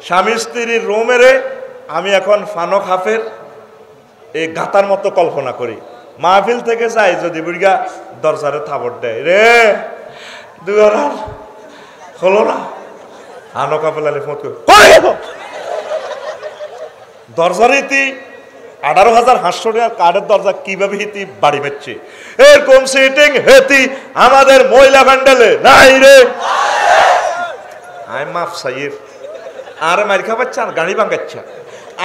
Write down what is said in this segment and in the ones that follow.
স্বামী স্ত্রীর রুমেরে আমি এখন ফানক হাফের এই গাতার মতো কল্পনা করি। মাহফিল থেকে যাই যদি বুড়িগা দরজারে থাবড় দেয়, রে দুয়ার হলো না, হানক হাফেল আলী ফোন করে দরজার ইতি 18,500 টাকার কার্ডের দরজা কিভাবে হিতি বাড়ি মারছে, এরকম সিটিং হেতি আমাদের মহিলা প্যান্ডেলে নাই রে। আই মাফ সাইর আর মার খাবাচ্ছা আর গাড়ি ভাঙাচ্ছা,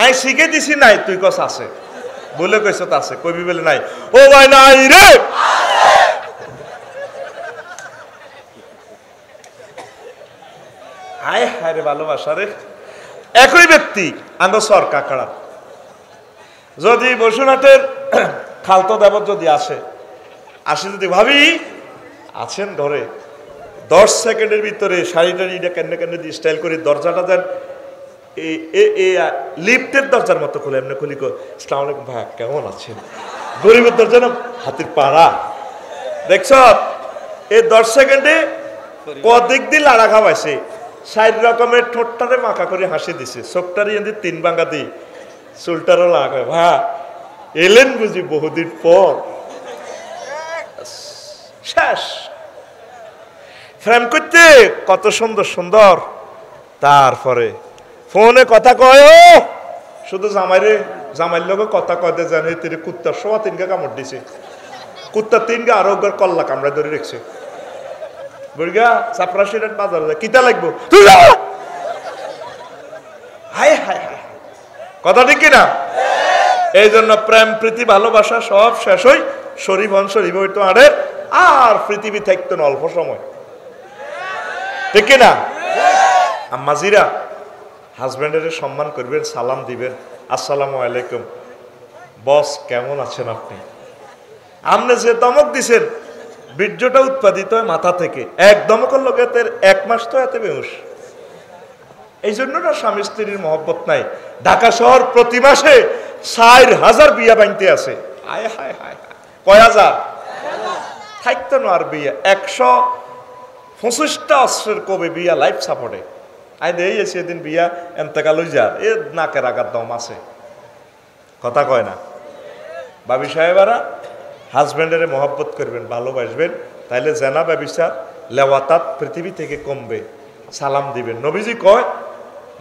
আই শিখে দিছি নাই, তুই কস আছে বলে কইস তো আছে, কবি বলে নাই, ও ভাই নাই রে। হায় হায় রে ভালোবাসা রে। একই ব্যক্তি আঙ্গ সর কাকড়া যদি বসুনাথের খালতো দেবত যদি আসে যদি ভাবি আছেন ঘরে, 10 সেকেন্ডের ভিতরে শাড়িটা কেন কেন দিয়ে স্টাইল করে দরজাটা দেন, লিফটের দরজার মতো খুলে এমনি খুলি, আসসালামু আলাইকুম ভাই কেমন আছেন, গরিবের দরজা না হাতির পাড়া, দেখছ এই 10 সেকেন্ডে কদিক দিয়ে লাড়া খাওয়াইছে, 60 রকমের ঠোঁটটারে মাখা করে হাসি দিছে, চোখটারে এনে 3 ভাঙা দিই, চুলটারও লাগা, ভা এলেন বুঝি বহুদিন পর, শেষ। ফ্রেম করতে কত সুন্দর সুন্দর, তারপরে ফোনে কথা কয়, শুধু জামাইয়ের লোক কথা কয়তে জানে, তিনি কুত্তার সোয়া 3 কামড় দিছে, কুত্তার 3 আরো কল্লা কামড়া ধরে রেখেছে, বুড়িগা চাপড়া সিলেট বাজার যায় কিতা লাগবো, তুই যা। হায় হায় হায়, কথা ঠিক কিনা? এই জন্য প্রেম প্রীতি ভালোবাসা সব শেষ হই শরীফ হইতো আরে, আর পৃথিবী থাকতো না অল্প সময়, ঠিক কিনা? আম্মাজিরা হাজব্যান্ডের সম্মান করবেন, সালাম দিবেন, আসসালামু আলাইকুম বস কেমন আছেন আপনি, আপনি যে দমক দিছেন বীর্যটা উৎপাদিত হয় মাথা থেকে, এক দমকের লোক 1 মাস তো এতে বেহুশ। এই জন্য না স্বামী স্ত্রীর মহব্বত নাই। ঢাকা শহর প্রতি মাসে 4,000 বিয়া বানতে আছে, আয় হায় হায়, কয় হাজার থাকতো না আর বিয়া, 125টা অস্ত্রের কবে বিয়া লাইফ সাপোর্টে, আই দেই সেদিন বিয়া এন্তেকাল হই যা, এ নাকের আঘাত দম আছে, কথা কয় না। বাবি সাহেবারা হাজব্যান্ডের মহব্বত করবেন, ভালোবাসবেন, তাইলে জেনা ব্যবিচার লেওয়াতাত পৃথিবী থেকে কমবে, সালাম দিবেন। নবীজি কয়,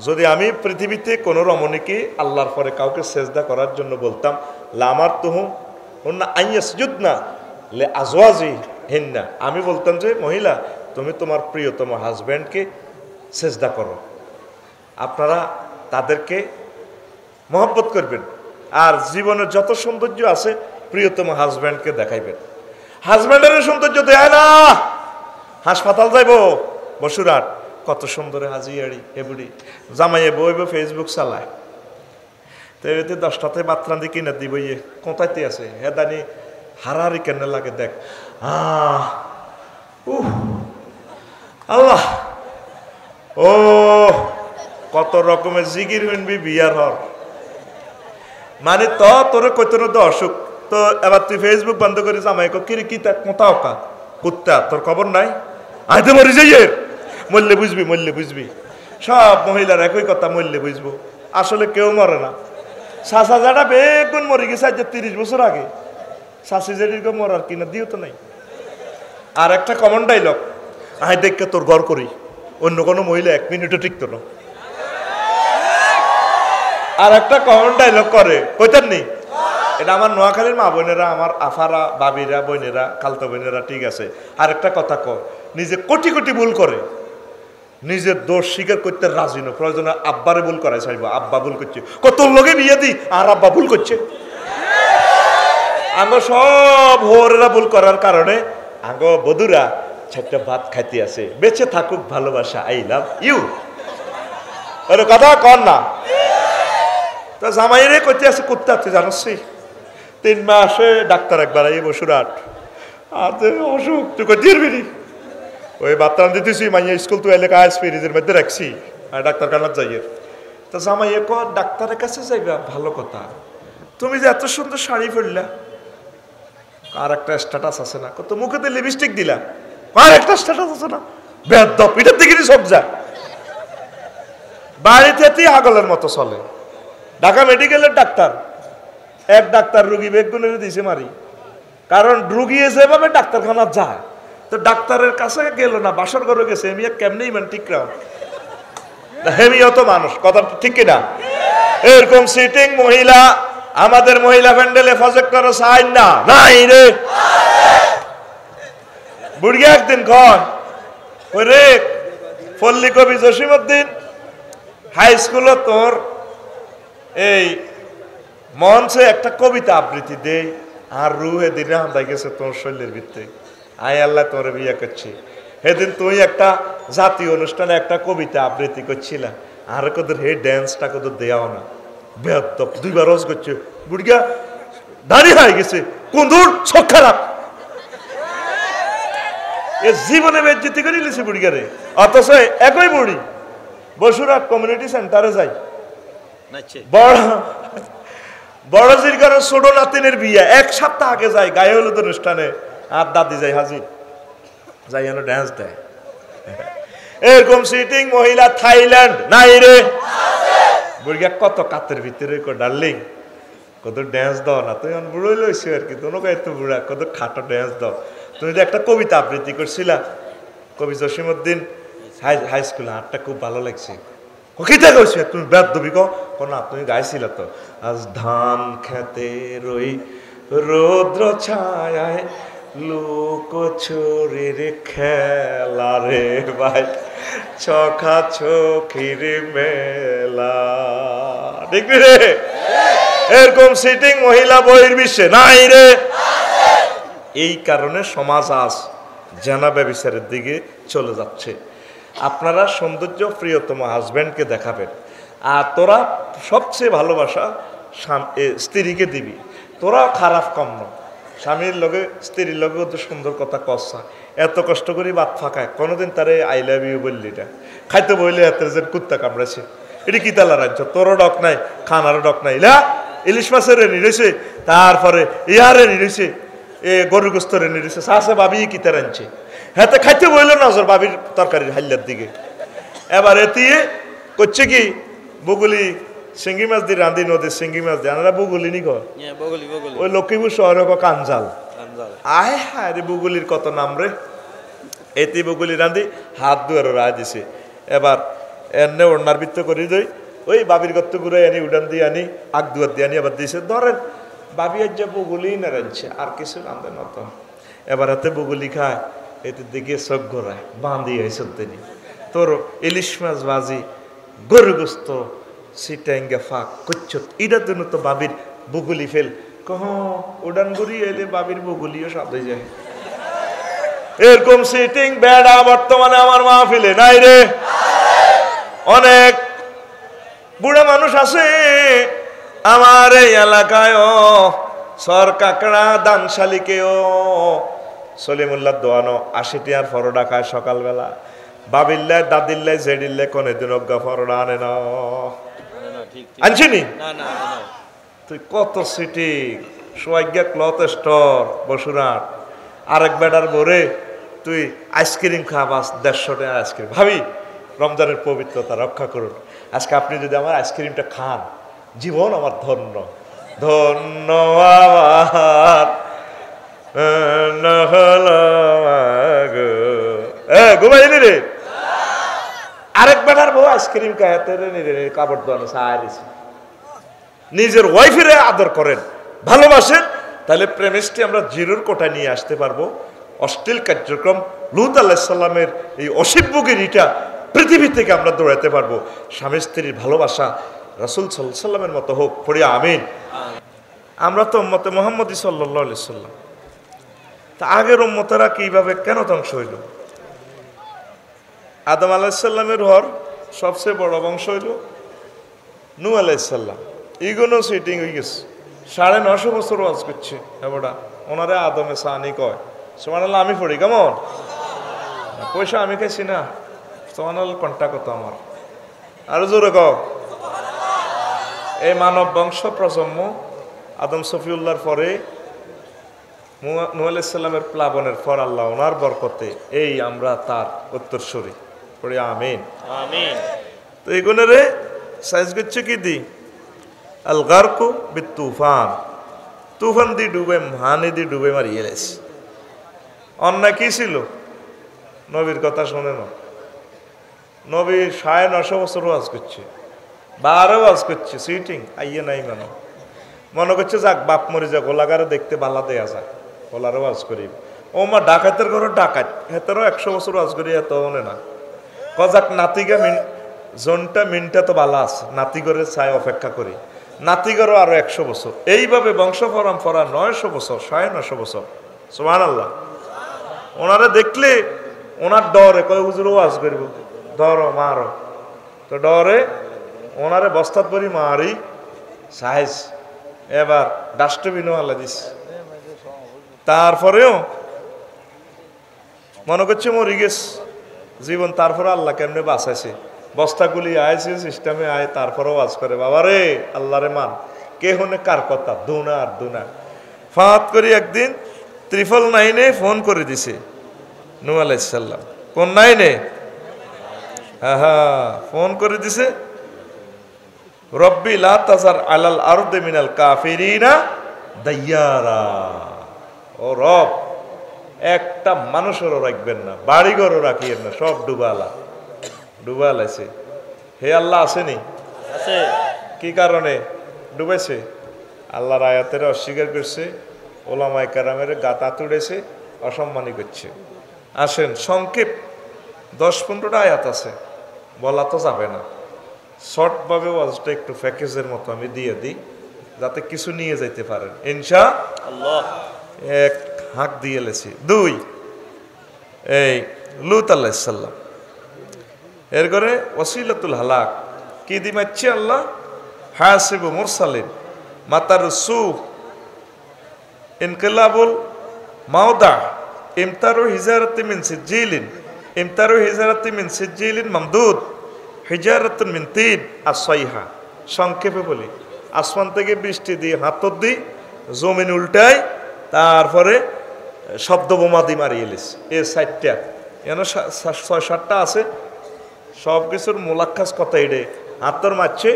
যদি আমি পৃথিবীতে কোনো রমণীকে আল্লাহর পরে কাউকে সেজদা করার জন্য বলতাম, লামার তুহুম হুন্না আইয়াসজুদনা লে আজওয়াজি হিন্না, আমি বলতাম যে মহিলা তুমি তোমার প্রিয়তম হাজব্যান্ডকে সেজদা করো, আপনারা তাদেরকে মহব্বত করবেন, আর জীবনের যত সৌন্দর্য আছে প্রিয়তম হাজব্যান্ডকে দেখাইবেন। হাজব্যান্ডের সৌন্দর্য দেয় না, হাসপাতাল যাইব বসুরাট, কত সুন্দর হাজিয়াড়ি এবুড়ি জামাইয়ে বইব ফেসবুক চালায়, তো এতে 10টাতে বাতরান্দি কিনে দিব, ইয়ে কোথায়তে আছে হেদানি হারাহারি কেন লাগে, দেখ আল্লাহ, ও কত রকমের জিগির হইনবি বিয়ার হর, মানে তোরে কইতো তো অসুখ, তো এবার তুই ফেসবুক বন্ধ করে জামাই কিরে কি কোথাও কা কুত্তা, তোর খবর নাই, আইতে মরি যাইয়ে মরলে বুঝবি, সব মহিলার একই কথা, মরলে বুঝবো, আসলে কেউ মরে না। শাসা যাটা বেগুন মরে গেছে আজ 30 বছর আগে, শাসি জেডির মরার কিনা দিও তো নাই। আর একটা কমন ডাইলগ, আই দেখকে তোর ঘর করি, অন্য কোনো মহিলা 1 মিনিটও টিকতো না। আর একটা কমন ডাইলগ করে কইতেন নি, এটা আমার নোয়াখালীর মা বোনেরা, আমার আফারা বাবিরা বোনেরা খালতো বোনেরা, ঠিক আছে। আর একটা কথা কয়, নিজে কোটি কোটি ভুল করে, নিজের দোষ স্বীকার করতে রাজি না, প্রয়োজনে আব্বারে ভুল করাই চাইব, আব্বা ভুল করছে, কত লোকে বিয়ে দিই আর আব্বা ভুল করছে। আমরা সব হোরেরা ভুল করার কারণে আগ বধুরা 4টা ভাত খাইতে আছে, বেঁচে থাকুক ভালোবাসা, আই লাভ ইউ, ওর কথা কর না। তো জামাইরে করতে আছে কুত্তা, তুই জানোস 3 মাসে ডাক্তার একবার এই বসুরাট, আর অসুখ তুই করতে পারবি, ওই বাতরান দিতেছি মাইয়া স্কুল তুই এলাকা আইস ফ্রিজের মধ্যে রাখছি, আর ডাক্তার কানাত যাইয়ের, তো জামাইয়ে ক ডাক্তারের কাছে যাইবা, ভালো কথা, তুমি যে এত সুন্দর শাড়ি পরলা, আর একটা স্ট্যাটাস আছে না, কত মুখেতে লিপস্টিক দিলা, আর একটা স্ট্যাটাস আছে না, বেয়াদব, এটার দিকে সব যা, বাড়িতে আগলের মতো চলে। ঢাকা মেডিকেলের ডাক্তার, এক ডাক্তার রুগী বেগুনের দিছে মারি, কারণ রুগী যেভাবে ডাক্তারখানা যায়, তো ডাক্তারের কাছে গেল না, বাসর ঘরে গেছে, এমিয়া কেমনি ইমান ঠিক রাও, হেমিও তো মানুষ, কথা ঠিক কিনা? এরকম সিটিং মহিলা আমাদের মহিলা প্যান্ডেলে প্রজেক্ট করে চাই না, নাই রে। বুড়ি একদিন কয় রে পল্লী কবি জসিমউদ্দিন হাই স্কুলে তোর এই মঞ্চে একটা কবিতা আবৃত্তি দে, আর রুহে দিনে হামদাই গেছে তোর শরীরের ভিত্তে, আয় আল্লাহ তোর বিয়ে করছি। সেদিন তুই একটা জাতীয় অনুষ্ঠানে একটা কবিতা আবৃত্তি করছিলা, আর কদর হে ড্যান্সটা কদর দেওয়াও না, বেহত্তব দুইবার রোজ করছে। বুড়িয়া দাঁড়িয়ে হয়ে গেছে, কুন্দুর চোখ খারাপ, এ জীবনে বেজ্জতি করে নিয়েছে বুড়িগারে। অথচ একই বুড়ি বসুরহাট কমিউনিটি সেন্টারে যাই, বড়জির ঘরে ছোট নাতিনের বিয়ে, এক সপ্তাহ আগে যায় গায়ে হলুদ অনুষ্ঠানে, আর দাদি যায় হাজির, যাই যেন ড্যান্স দেয়। এরকম সিটিং মহিলা থাইল্যান্ড নাই রে। বুড়িয়া কত কাতের ভিতরে ডার্লিং কত ড্যান্স দাও না, তুই বুড়োই লইছি আর কি, তোনো এত বুড়া কত খাটো ড্যান্স দাও। তুমি তো একটা কবিতা আবৃত্তি করছিলা, কবি জসিমউদ্দিন হাই স্কুলে, আরটা খুব ভালো লাগছে। কিতা কইছে তুমি বেদবি কো না, তুমি গাইছিল তো, আজ ধান খেতে রই রৌদ্র ছায়ায় লোক ছড়ির খেলা রে ভাই, চোখা চোখির মেলা, ঠিক রে? এরকম সিটিং মহিলা বহির্বিশ্বে নাই রে। এই কারণে সমাজ আজ জানা ব্যভিচারের দিকে চলে যাচ্ছে। আপনারা সৌন্দর্য প্রিয়তম হাজব্যান্ডকে দেখাবেন, আর তোরা সবচেয়ে ভালোবাসা স্ত্রীকে দিবি, তোরা খারাপ কম না, স্বামীর লগে স্ত্রীর লগে তো সুন্দর কথা কষা, এত কষ্ট করে ভাত ফাঁকায়, কোনোদিন তারে আই লাভ ইউ বললি এটা খাইতে বইলে এত যে কুত্তা কামড়াছে, এটি কি তালা রাজ্য, তোরও ডক নাই, খানারও ডক নাই, ইলিশ মাছের রেনি রয়েছে, তারপরে ইয়ার রেনি রয়েছে, এ গরু গোস্ত রেনি রয়েছে, শাসে বাবি কিতা রাঁধছে, হ্যাঁ খাইতে বইল নজর বাবির তরকারির হাইলার দিকে। এবার এতিয়ে করছে কি, বগুলি শিঙ্গি মাছ দিয়ে রাঁধি, নদীর শিঙ্গি মাছ দিয়ে আনারা বগুলি নি কর, ওই লক্ষ্মীপুর শহরে কাঞ্জাল, আয় হায় রে বগুলির কত নাম রে। এতি বগুলি রাঁধি হাত দুয়ার রায় দিছে, এবার এনে ওড়নার বৃত্ত করি দই, ওই বাবির গত্ত ঘুরে আনি, উডান দিয়ে আনি, আগ দুয়ার দিয়ে আনি, আবার দিছে ধরেন বাবি আজ বগুলি না রাঁধছে, আর কিছু রাঁধে না তো। এবার হাতে বগুলি খায়, এতে দিকে চোখ ঘোরায়, বাঁধি হয়েছে তিনি তোর ইলিশ মাছ ভাজি, গরু গোস্ত সিটাইঙ্গা ফাঁক করছ, এটার জন্য তো বাবির বগুলি ফেল, কহ উডান ঘুরি এলে বাবির বগুলিও স্বাদ হয়ে যায়। এরকম সিটিং বেড়া বর্তমানে আমার মাহফিলে নাই রে। অনেক বুড়া মানুষ আছে আমার এই এলাকায়ও, সর কাকড়া দানশালিকেও সলিমুল্লাহ দোয়ানো 80 টিয়ার ফরোডা খায় সকালবেলা, বাবিল্লায় দাদিল্লায় জেডিল্লায় কোনে দিন অজ্ঞা ফরোডা আনে না, আনছিনি তুই কত সিটি সোয়াজ্ঞা ক্লথ স্টোর বসুরহাট, আরেক বেটার ভরে তুই আইসক্রিম খাবাস 150 টাকার আইসক্রিম। ভাবি রমজানের পবিত্রতা রক্ষা করুন, আজকে আপনি যদি আমার আইসক্রিমটা খান, জীবন আমার ধন্য ধন্য আমার ঘুমাইনি রে। আরেক বেটার বউ আইসক্রিম খাইতে কাপড় দোয়ানো সাহায্য, নিজের ওয়াইফের আদর করেন, ভালোবাসেন, তাহলে প্রেমিস্টে আমরা জিরোর কোটায় নিয়ে আসতে পারবো। অশ্লীল কার্যক্রম লূত আলাইহিস সালামের এই অসিব্যগিরিটা পৃথিবী থেকে আমরা দৌড়াতে পারবো। স্বামী স্ত্রীর ভালোবাসা রাসূল সাল্লাল্লাহু আলাইহি সাল্লামের মতো হোক, পড়ি আমিন। আমরা তো উম্মতে মুহাম্মদী সাল্লাল্লাহু আলাইহি সাল্লাম, তা আগের উম্মতেরা কিভাবে কেন ধ্বংস হইল? আদম আলাইহিস সালামের ঘর সবচেয়ে বড় বংশ হইল নূহ আলাইহিস সালাম, ইগুনো সিটিং হয়ে গেছে, 950 বছর ওয়াজ করছে এবারটা, ওনারে আদমে সানি কয়, সুবহানাল্লাহ আমি পড়ি কেমন পয়সা আমি খাইছি না, সুবহানাল্লাহ কন্টা কত আমার, আরো জোরে কও। এই মানব বংশ প্রজন্ম আদম সফিউল্লাহর পরে নূহ আলাইহিস সালামের প্লাবনের পর আল্লাহ ওনার বরকতে এই আমরা তার উত্তরসূরি, পড়ি আমিন আমিন। তো এগুলো রে সাইজ করছে কি দি আল গারকু বি তুফান, তুফান দি ডুবে হানি দি ডুবে মারিয়ে গেছে। অন্যায় কি ছিল? নবীর কথা শোনে না। নবী 950 বছর ওয়াজ করছে, 12 ওয়াজ করছে, সিটিং আইয়ে নাই মনে করছে যাক বাপ মরে যাক ওলাগারে দেখতে বালা দেয়া যাক, ওলারও ওয়াজ করি। ও মা ডাকাতের ঘরে ডাকাত, হেতেরও 100 বছর ওয়াজ করি, এত মনে না কজাক নাতিগা জনটা মিনটা তো বালা আছে, নাতি করে চাই অপেক্ষা করি, নাতি ঘরও আরো 100 বছর, এইভাবে বংশ পরম্পরা 900 বছর, 950 বছর। সুবহানাল্লাহ। ওনারা দেখলে ওনার ডরে কয় হুজুর ওয়াজ করব, ধরো মারো, তো ডরে ওনারে বস্তাত পরি মারি সাইজ। এবার ডাস্টবিনও আল্লাহ দিস। তারপরেও মনে করছে মরি গেছে জীবন, তারপরে আল্লাহ কেমনে বাঁচাইছে, বস্তাগুলি আইছে সিস্টেমে আয়, তারপরেও ওয়াজ করে। বাবা রে আল্লাহরে মান, কে হনে কার কথা, দুনা আর দুনা। ফাঁত করি একদিন 999 ফোন করে দিছে নূহ আলাইহিস সালাম। কোন 9? হ্যাঁ, ফোন করে দিছে, রব্বি লা তাজার আলাল আরদি মিনাল কাফিরিনা দাইয়ারা। ও রব, একটা মানুষেরও রাখবেন না, বাড়িঘরও রাখিয়েন না, সব ডুবালাইছে। হে আল্লাহ আসেনি? আছে। কি কারণে ডুবেছে? আল্লাহর আয়াতের অস্বীকার করছে, ওলামায়ে কেরামের গাতা তুড়েছে, অসম্মানী করছে। আসেন সংক্ষেপ 10-15টা আয়াত আছে, বলা তো যাবে না, শর্টভাবে ওয়াজটা একটু প্যাকেজের মতো আমি দিয়ে দিই, যাতে কিছু নিয়ে যাইতে পারেন ইনশাআল্লাহ। এক হাঁক দিয়ে লেছি। 2, এই লূত আলাইহিস সালাম, এর করে ওসিলাতুল হালাক কি দিমাচ্ছে আল্লাহ, হাসিবু মুরসালিন মাতারসু ইনকিলাবুল মাওদা ইমতারু হিজারাতি মিন সিজিলিন, ইমতারু হিজারাতি মিন সিজিলিন মামদুদ হিজারাতুন মিন তিন আসসাইহা। সংক্ষেপে বলি, আসমান থেকে বৃষ্টি দিয়ে হাতর দিই, জমিন উল্টায়, তারপরে শব্দ বোমা দিয়ে মারিয়ে এলিস। এ 60টা, এন 6-7টা আছে, সব কিছুর মোলাক্ষাস কথা এডে। হাতর মারছে,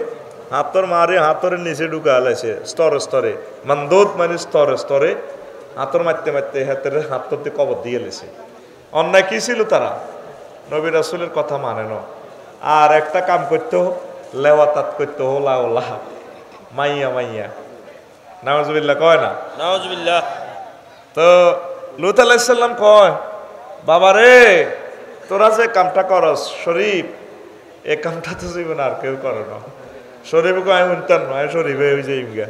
হাতর মারে হাতরের নিচে ঢুকা আলাইছে স্তরে স্তরে, মামদুদ মানে স্তরে স্তরে, হাতর মারতে মারতে হাতের হাতর দিয়ে কবর দিয়ে এলেছে। অন্যায় কি ছিল? তারা নবী রাসূলের কথা মানে না, আর একটা কাম করতে হোক, লেওয়াতাত করতে হো, লাউলা মাইয়া মাইয়া, নাউজুবিল্লাহ কয় না? নাউজুবিল্লাহ। তো লূত আলাইহিস সালাম কয়, বাবা রে তোরা যে কামটা করস শরীফ, এ কামটা তো জীবন আর কেউ করে না। শরীফ কয় উনতাম নয়, শরীফে হয়ে যাই গা।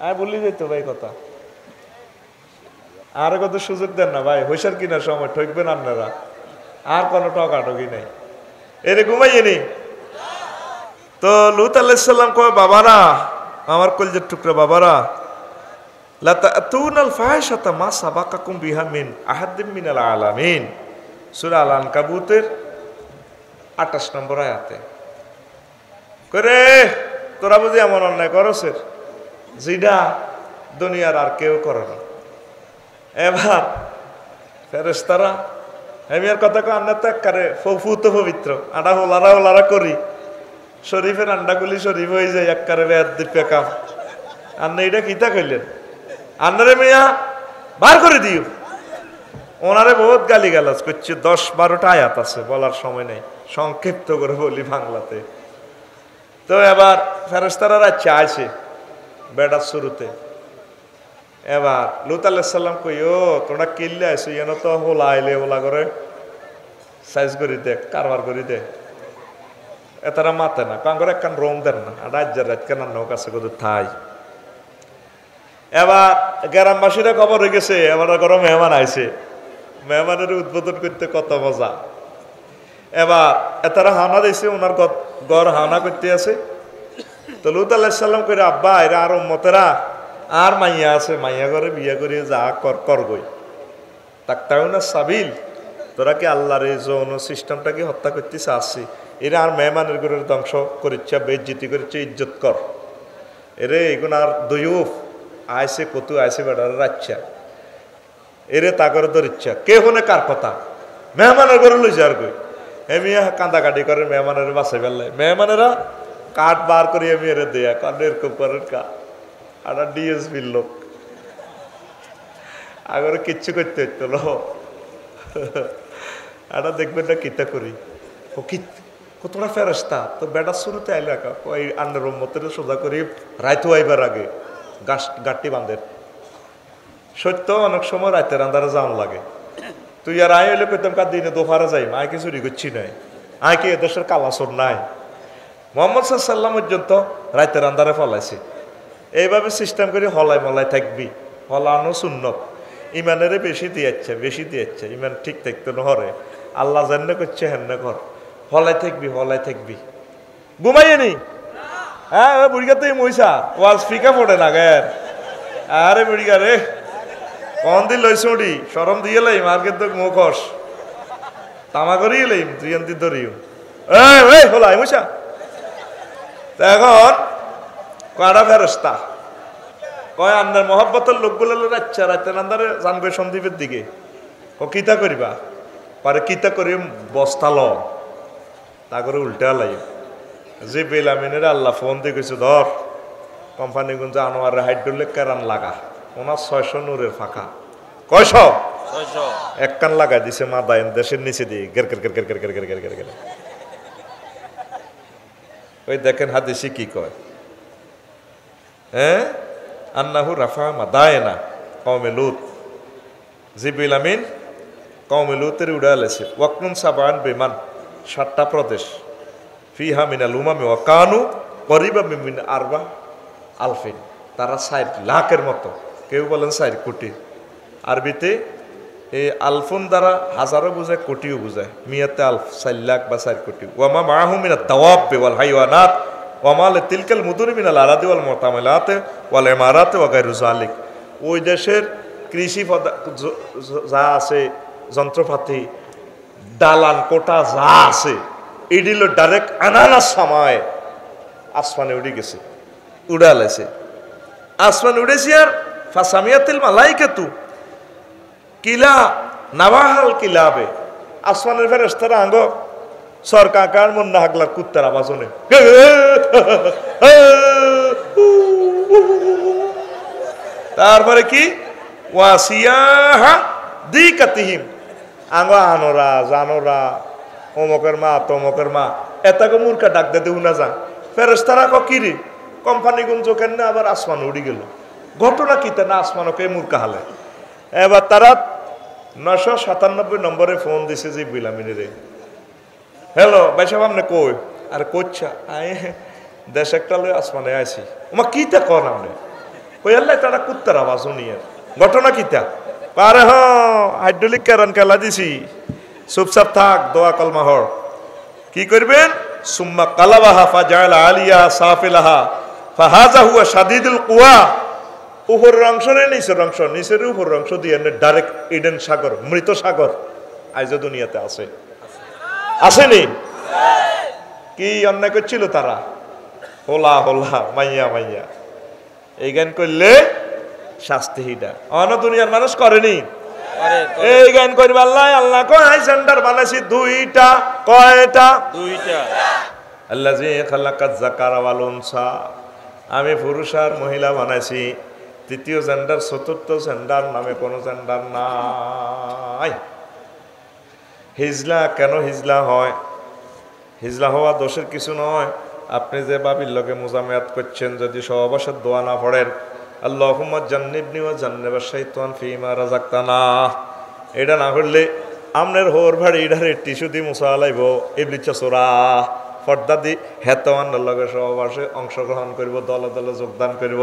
আমি বলি যেত ভাই কথা, আর কত সুযোগ দেন না ভাই, হইসার কিনা সময় ঠকবেন আপনারা, আর কোনো টকাটকি নাই, এরে ঘুমাইয়ে। তো লূত আলাইহিস সালাম কয়, বাবারা আমার কলজের টুকরা, বাবারা লা তাতুনাল ফাহিশাতা মা সাবাকাকুম বিহা মিন আহাদিম মিনাল আলামিন। সূরা আল আনকাবুতের 28 নম্বর আয়াতে করে, তোরা বুঝি এমন অন্যায় করছ যেটা দুনিয়ার আর কেউ করে না। এবার ফেরেশতারা হেমিয়ার কথা কয়, আমরা তো একবারে ফুত পবিত্র, আডা হোলারা করি, শরীফের আন্ডাগুলি শরীফ হয়ে যায়, একবারে বেয়াদবি কাম। আর এটা কিতা কইলেন, আন্নারে মিয়া বার করে দিও। ওনারে বহুত গালি গালাজ করছে, 10-12টা আয়াত আছে, বলার সময় নেই, সংক্ষিপ্ত করে বলি বাংলাতে। তো এবার ফেরেশতারা রাত আইছে বেড়ার শুরুতে। এবার লূত আলাইহিস সালাম কইও, তোমরা কিল্লে আইছো, এন তো হোলা আইলে ওলা করে সাইজ করি দে, কারবার করি দে, এতারা মাতে না, কাঙ্গর একখান রোম দেন না, রাজ্যের রাত কেন নৌক আছে কত থাই। এবার গ্রামবাসীরা খবর হয়ে গেছে, এবার ঘরে মেহমান আইছে, মেহমানের উদ্বোধন করতে কত মজা। এবার এতারা হাওনা দিয়েছে, ওনার ঘর হাওনা করতে আছে। তো লূত আলাইহিস সালাম কইরা, আব্বা এরা আর উম্মতেরা আর মাইয়া আছে, মাইয়া ঘরে বিয়ে করিয়ে যা কর গই, তাকতাও না সাবিল, তোরা কি আল্লাহর এই যৌন সিস্টেমটাকে হত্যা করতেছে আসছি, এরা আর মেহমানের ঘরের ধ্বংস করিচ্ছা, বেজ্জিতি করিচ্ছে, ইজ্জত কর এরে, এগুলো আর দয়ুফ আইসে কতু আইসে বেড়ার রাচ্ছা, এরে তা করে ধরিচ্ছা, কে হনে কার কথা, মেহমানের ঘরে লই যার গই। এমি কান্দাকাটি করে মেহমানের বাসাই ফেললে মেহমানেরা কাঠ বার করে এমি এর দেয়া কারণ এরকম করেন কা আর ডিএসপির লোক আগরে কিচ্ছু করতে হইতো লো আর দেখবেন না কিতা করি ও কি কতটা ফেরস্তা তো বেটার শুরুতে আইলে ওই আন্নার মতের সোজা করি রাইতো আইবার আগে গাঠটি বাঁধে সত্য অনেক সময় রাতের আন্দারে যাওয়ান লাগে তুই আর আয় হইলে পেতাম কার দিনে দোফারে যাই আয় কি চুরি করছি নাই আয় কি এদেশের কালাসর নাই মোহাম্মদ সাল্লাম পর্যন্ত রাতের আন্দারে ফলাইছে এইভাবে সিস্টেম করে হলাই মলাই থাকবি হলানো সুন্নত ইমানেরে বেশি দিয়েছে ইমান ঠিক থাকতে নহরে আল্লাহ জান্নে করছে হেন্নে কর হলাই থাকবি ঘুমাইয়ে নি হ্যাঁ বুড়িগা তুই মইসা ওয়াজ ফিকা পড়ে না গের আরে বুড়িগা রে কন দিন লইছ উঠি সরম দিয়ে লাইম আর কিন্তু মুখস তামা করিয়ে লাইম তুই আনতি ধরিও এই হলাই মইসা এখন কয়টা ফেরস্তা কয় আন্নার মহব্বতের লোকগুলো রাচ্ছা রাতে আন্দারে জানবে সন্দীপের দিকে ও কিতা করিবা পরে কিতা করি বস্তা ল তা করে উল্টা লাই যে বেলামিনের আল্লাহ ফোন দিয়ে গেছে ধর কোম্পানি গুঞ্জ আনোয়ার হাইড্রোলিক কারান লাগা ওনার 600 নূরের ফাঁকা কয়শ এক কান লাগাই দিছে মাদায়ন দেশের নিচে দিয়ে গের গের গের গের গের গের গের গের গের ওই দেখেন হাদিসি কি কয় হ্যাঁ আন্নাহু রাফা মাদায়না কওমে লুত জিবরিল আমিন কওমে লুতের উড়ালেছে ওয়াকনুন সাবান বিমান 7টা প্রদেশ ফিহা মিনাল উমামি ওয়া কানু করিবা মিন আরবা আলফিন তারা 60 লাখের মতো কেউ বলেন 4 কোটি আরবিতে এই আলফুন দ্বারা হাজারও বোঝায় কোটিও বোঝায় মিয়াতে আলফ 4 লাখ বা 4 কোটি ওয়ামা মাহু মিনাত দাওয়াব ওয়াল হাইওয়ানাত ওয়ামাল তিলকাল মুদুরি মিনাল আরাদি ওয়াল মুতামালাত ওয়াল ইমারাত ওয়া গায়রু যালিক ওই দেশের কৃষি যা আছে যন্ত্রপাতি দালান কোটা যা আছে এডিলো ডাইরেক্ট আনানার সময় আসমানে উড়ে গেছে উড়ালেছে আসমান উড়েছি আর ফাসামিয়াতিল মালাইকাতু কিলা নাবাহাল কিলাবে আসমানের ফেরেশতারা আঙ্গ সরকার মুন্না হাগলার কুত্তার আওয়াজ শুনে তারপরে কি ওয়াসিয়াহা দিকাতিহিম আঙ্গ আনোরা জানোরা অমকের মা তমকের মা এটাকে মূর্খা ডাক দে দেউ না যা ফেরেশতারা কিরে কোম্পানি গুঞ্জ কেন না আবার আসমান উড়ি গেল ঘটনা কিতে না আসমানকে মূর্খা হালে এবার তারা 997 নম্বরে ফোন দিছে যে বিলামিনী রে হ্যালো ভাই সাহেব আপনি কই আর কোচ্ছা আয় দেশ একটা লই আসমানে আইছি ওমা কিতা কন আপনি কই আল্লাহ তারা কুত্তার আওয়াজ শুনিয়ে ঘটনা কিতা পারে হ হাইড্রোলিক কারণ খেলা দিছি চুপচাপ থাক দোয়া কলমা হর কি করবেন সুম্মা কালাবাহা ফাজাল আলিয়া সাফিলাহা ফাহাজা হুয়া শাদীদুল কুওয়া উপরের অংশ রে নিচের উপরের অংশ দিয়ে ডাইরেক্ট ইডেন সাগর মৃত সাগর আজ দুনিয়াতে আছে আসেনি কি অন্যায় করছিল তারা হোলা হোলা মাইয়া মাইয়া এই জ্ঞান করলে শাস্তি হিডা অন্য দুনিয়ার মানুষ করেনি এই জ্ঞান করবে আল্লাহ আল্লাহ কয় সেন্টার বানাইছি 2টা কয়টা 2টা আল্লাযী খালাকাজ যাকারা ওয়াল উনসা আমি পুরুষ আর মহিলা বানাইছি তৃতীয় জেন্ডার চতুর্থ জেন্ডার নামে কোনো জেন্ডার নাই হিজলা কেন হিজলা হয় হিজলা হওয়া দোষের কিছু নয় আপনি যে বাবির লগে মুজামেয়াত করছেন যদি সহবাসের দোয়া না পড়েন আল্লাহুম্মা জান্নিবনি ওয়া জান্নিবাশ শাইতান ফীমা রাযাকতানা এটা না করলে আমনের হোর ভাড়ি ইডারে টিস্যু দি মুছা লাইব ইবলিস চোরা পর্দা দি হেতওয়ানের লগে সহবাসে অংশগ্রহণ করব দলে দলে যোগদান করব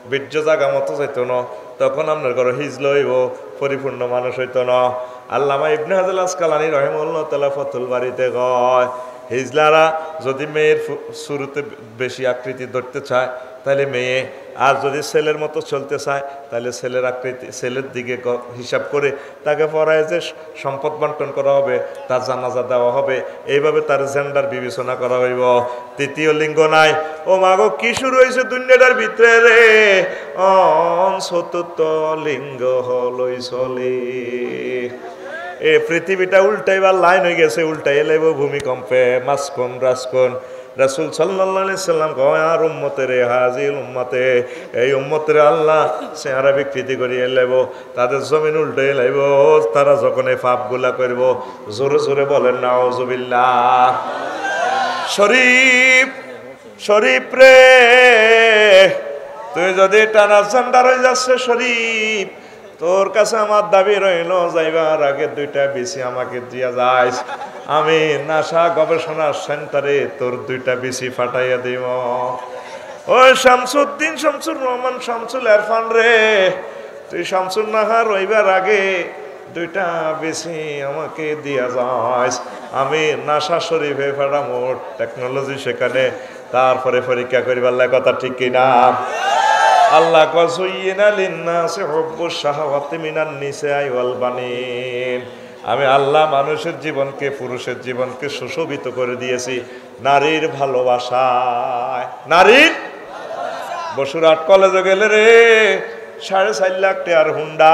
বীর্য জাগা মতো যাইতো না তখন আপনার ঘরে হিজল হইব পরিপূর্ণ মানুষ হইতো না আল্লামা ইবনে হাজার আসকালানী রহিমাহুল্লাহ তাআলা ফাতুল বারীতে কয় হিজলারা যদি মেয়ের শুরুতে বেশি আকৃতি ধরতে চায় তাহলে মেয়ে আর যদি ছেলের মতো চলতে চায় তাহলে ছেলের আকৃতি ছেলের দিকে হিসাব করে তাকে পড়ায় যে সম্পদ বন্টন করা হবে তার জানাজা দেওয়া হবে এইভাবে তার জেন্ডার বিবেচনা করা হইব তৃতীয় লিঙ্গ নাই ও মাগো কি শুরু হয়েছে দুনিয়াটার ভিতরে রে চতুর্থ লিঙ্গ হলই চলে এই পৃথিবীটা উল্টাইবার লাইন হয়ে গেছে, উল্টাই লাইব ভূমিকম্পে, মাসকন রাসকন। রাসূল সাল্লাল্লাহু আলাইহি সাল্লাম কয় আর উম্মতের হাজিল উম্মতে, এই উম্মতের আল্লাহ চেহারা বিকৃতি করিয়ে লাইব, তাদের জমিন উল্টাই লাইব তারা যখন এই পাপগুলা করব। জোরে জোরে বলেন নাউজুবিল্লাহ। শরীফ শরীফ রে, তুই যদি টানা ঝান্ডা হয়ে যাচ্ছে শরীফ, তোর কাছে আমার দাবি রইল যাইবার আগে 2টা বিসি আমাকে দিয়া যাইস, আমি নাসা গবেষণা সেন্টারে তোর 2টা বিসি ফাটাইয়া দিব। ওই শামসুদ্দিন শামসুর রহমান শামসুল এরফান রে, তুই শামসুল নাহার রইবার আগে 2টা বিসি আমাকে দিয়া যাইস, আমি নাসা শরীফে ফাটামো টেকনোলজি সেখানে, তারপরে পরীক্ষা করিবার লাগে। কথা ঠিক কিনা? আল্লাহ কযুয়িনা লিন-নাসি হুব্বুশ শাহাওয়াতি মিনান নিসাই ওয়াল বানিন, আমি আল্লাহ মানুষের জীবনকে, পুরুষের জীবনকে সুশোভিত করে দিয়েছি নারীর ভালোবাসায়। নারীর বসুরহাট কলেজে গেলে রে 4.5 লাখ টাকার হুন্ডা,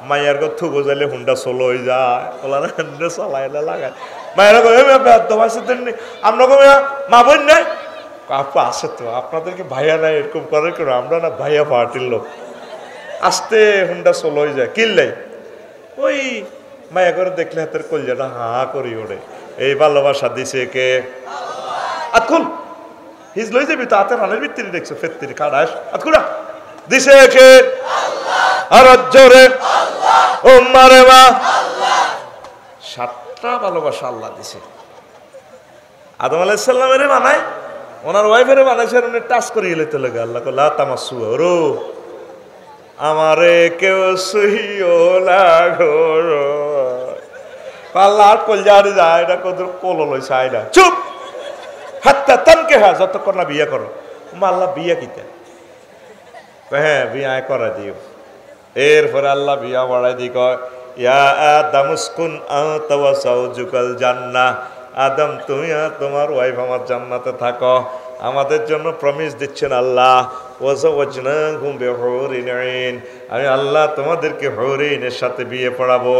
মাইয়ার গো থুবো যাইলে হুন্ডা চলো হয়ে যায়, ওলা না চালাইলে লাগায়। মায়েরা কো আমরা কো মা বোন নাই, আপা আছে তো, আপনাদেরকে ভাইয়া নাই এরকম করে কেন? আমরা না ভাইয়া পার্টির লোক। আস্তে হুন্ডা চলো হয়ে যায়, কিনলাই ওই মায়া করে দেখলে হাতের কলজাটা হা করি ওড়ে। এই ভালোবাসা দিছে কে? আতকুল হিজ লই যাবি তো, হাতে রানের ভিত্তিরি দেখছো ফেত্তিরি কাড়াস, আতকুলা দিছে কে? আর জোরে ও মারে মা, 7টা ভালোবাসা আল্লাহ দিছে। আদম আলাইহিস সালামের বানায়, ওনার ওয়াইফের বানাইছে, উনি টাচ করে গেলে তো লাগে। আল্লাহ লা তামাসু রো, আমারে কেউ সহিও লাগো, আল্লাহ কলজারি যায় এটা কত কোল লইছে আইডা চুপ হাত্তা তানকে হা, যতক্ষণ না বিয়ে করো। আল্লাহ বিয়ে কিতে? হ্যাঁ বিয়ে করা দিও। এরপরে আল্লাহ বিয়া বাড়াই দি কয় ইয়া আদম উসকুন আনতা ওয়া যাওজুকাল জান্নাহ, আদম তুমি আর তোমার ওয়াইফ আমার জান্নাতে থাকো। আমাদের জন্য প্রমিস দিচ্ছেন আল্লাহ, ওয়াজাওয়াজনাহুম বিহুরিন আইন, আমি আল্লাহ তোমাদেরকে হুরিনের সাথে বিয়ে পড়াবো।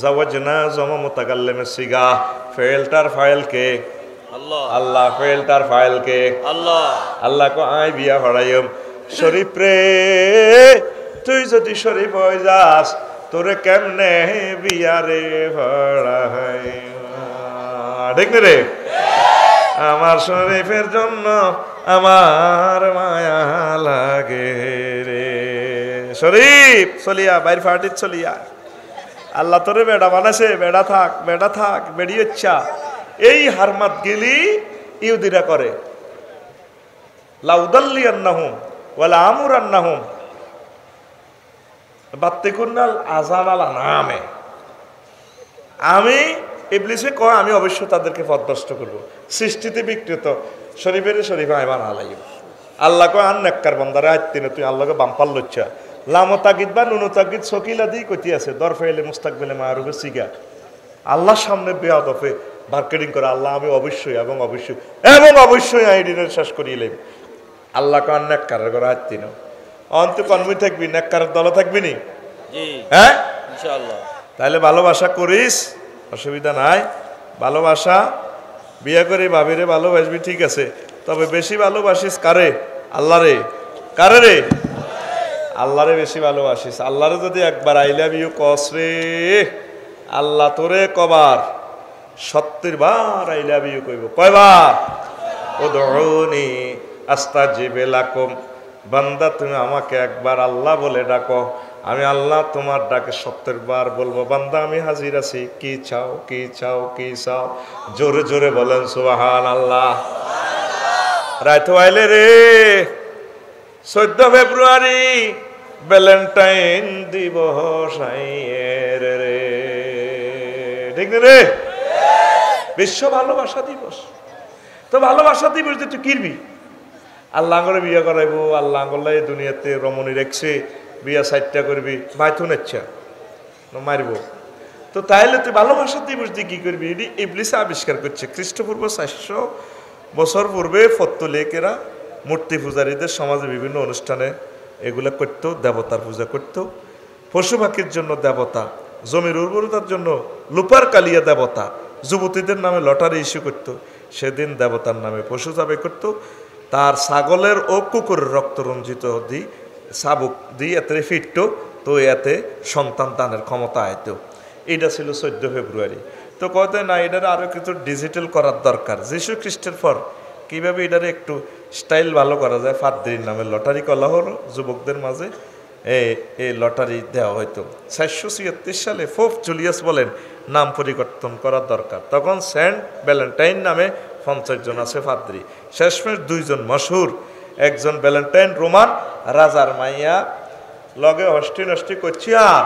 জাওয়াজনা জমা মুতাকাল্লিমের সিগা, ফেলটার ফাইল কে? আল্লাহ। আল্লাহ ফেলটার ফাইল কে? আল্লাহ। আল্লাহ কো আই বিয়া পড়াইম। শরীফ রে, তুই যদি শরীফ হয়ে যাস, তোরে কেমনে বিয়ারে পড়াই? ঠিক রে? আমার শরীফের জন্য আমার মায়া লাগে রে। শরীফ চলিয়া বাইর ফাটির চলিয়া, আল্লাহ তোরে বেড়া বানাছে, বেড়া থাক, বেড়া থাক, বেড়ি ইচ্ছা। এই হারমাত গিলি ইহুদিরা করে, লাউদাল্লিয়ান্নাহুম ওয়ালা আমুরান্নাহুম বাত্তিকুন্নাল আযানাল আনামে। আমি ইবলিসে কয় আমি অবশ্য তাদেরকে পথভ্রষ্ট করব, সৃষ্টিতে বিকৃত শরীফের শরীফে আইমান আলাই। আল্লাহ কয় আন নেককার বান্দারে আইতিনে তুই আল্লাহকে বাম্পাল লচ্ছা লামো তাগিদ বা নুনু তাগিদ সকিলা দি কইতে আছে দরফেলে মুস্তাকবিলে মারুফে সিগা। আল্লাহর সামনে বেয়াদফে মার্কেটিং করে আল্লাহ আমি অবশ্যই এবং অবশ্যই এবং অবশ্যই আইডিনের শেষ করিয়ে লইব। আল্লাহ কয় নেককারের ঘরে আইতিন অন্ত কর্মী থাকবি, নেককারের দলে থাকবি নি? হ্যাঁ ইনশাআল্লাহ। তাহলে ভালোবাসা করিস, অসুবিধা নাই। ভালোবাসা বিয়ে করে ভাবিরে ভালোবাসবি ঠিক আছে, তবে বেশি ভালোবাসিস কারে? আল্লাহ রে। কারে রে? আল্লাহরে বেশি ভালোবাসিস। আল্লাহরে যদি একবার আই লাভ ইউ কস রে, আল্লাহ তোরে কবার 70 বার আই লাভ ইউ কইব। কয়বার? উদউনি আস্তাজিব লাকুম, বান্দা তুমি আমাকে একবার আল্লাহ বলে ডাকো, আমি আল্লাহ তোমার ডাকে 70 বার বলবো বান্দা আমি হাজির আছি, কি চাও কি চাও কি চাও? জোরে জোরে বলেন সুবহানাল্লাহ। রাইত আইলে রে 14 ফেব্রুয়ারি ভ্যালেন্টাইন দিবস আইয়ের রে, ঠিক না রে? বিশ্ব ভালোবাসা দিবস। তো ভালোবাসা দিবস যে তুই কিরবি? আল্লাহ করে বিয়ে করাইবো, আল্লাহ করলে এই দুনিয়াতে রমণী রেখছে, বিয়া 60টা করবি, মাইথুন ইচ্ছা মারবো। তো তাইলে তুই ভালোবাসা দিবস দিয়ে কি করবি? এটি ইবলিস আবিষ্কার করছে। খ্রিস্টপূর্ব 400 বছর পূর্বে পত্তলিকেরা মূর্তি পূজারীদের সমাজে বিভিন্ন অনুষ্ঠানে এগুলা করতো, দেবতার পূজা করতো, পশু পাখির জন্য দেবতা, জমির উর্বরতার জন্য লুপার কালিয়া দেবতা যুবতীদের নামে লটারি ইস্যু করত। সেদিন দেবতার নামে পশু জবাই করত, তার ছাগলের ও কুকুরের রক্ত রঞ্জিত দি চাবুক দিয়ে এতে ফিরত, তো এতে সন্তান দানের ক্ষমতা আইত। এটা ছিল 14 ফেব্রুয়ারি। তো কত না, এটার আরও কিছু ডিজিটাল করার দরকার। যীশু খ্রিস্টের পর কীভাবে এটারে একটু স্টাইল ভালো করা যায়, ফাদ্রির নামে লটারি করা হলো যুবকদের মাঝে, এই লটারি দেওয়া হইতো। 476 সালে পোপ জুলিয়াস বলেন নাম পরিবর্তন করার দরকার। তখন সেন্ট ভ্যালেন্টাইন নামে 50 জন আছে ফাদ্রি। শেষমেশ 2 জন মশহুর, একজন ভ্যালেন্টাইন রোমান রাজার মাইয়া, লগে হস্টি নষ্টি করছি, আর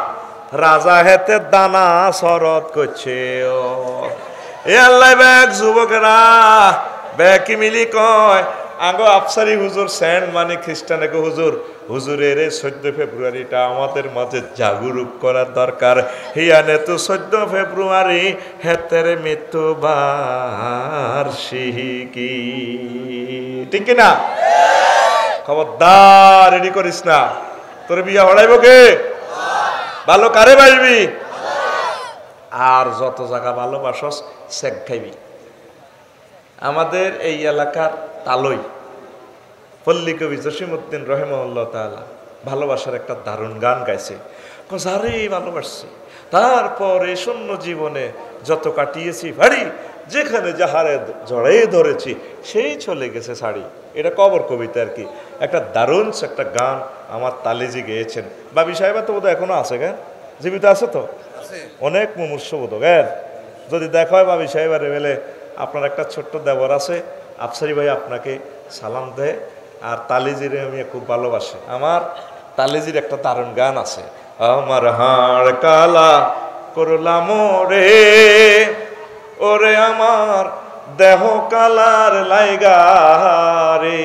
রাজা হেতে দানা শরৎ করছে। ও এ আল্লাহ ব্যাগ যুবকেরা ব্যাকি মিলি কয় আগো আফসারি হুজুর সেন্ট মানে খ্রিস্টানকে হুজুর, হুজুরের 14 ফেব্রুয়ারিটা আমাদের মাঝে জাগরুক করার দরকার। হিয়ানে তো 14 ফেব্রুয়ারি হেতের মৃত্যু বার্ষিকী, ঠিক না? খবরদার রেডি করিস না, তোর বিয়া হড়াইব কে? ভালো কারে বাসবি? আর যত জায়গা ভালোবাসস সেক খাইবি। আমাদের এই এলাকার তালই পল্লী কবি জসিমউদ্দিন রহিমাহুল্লাহ তাআলা ভালোবাসার একটা দারুণ গান গাইছে। যারে ভালোবাসছি তারপর এই শূন্য জীবনে যত কাটিয়েছি ভারী, যেখানে যাহারে জড়াই ধরেছি সেই চলে গেছে শাড়ি। এটা কবর কবিতা আর কি, একটা দারুণ একটা গান আমার তালিজি গেয়েছেন। বাবি সাহেবা তো বোধহয় এখনো আছে, গান জীবিত আছে তো, অনেক মুমূর্ষ বোধ গান। যদি দেখা হয় বাবি সাহেবারে বেলে, আপনার একটা ছোট্ট দেবর আছে আফসারি ভাই, আপনাকে সালাম দেয়। আর তালিজিরে আমি খুব ভালোবাসি। আমার তালিজির একটা দারুণ গান আছে, আমার হাড় কালা করলাম রে, ওরে আমার দেহ কালার লাইগা রে,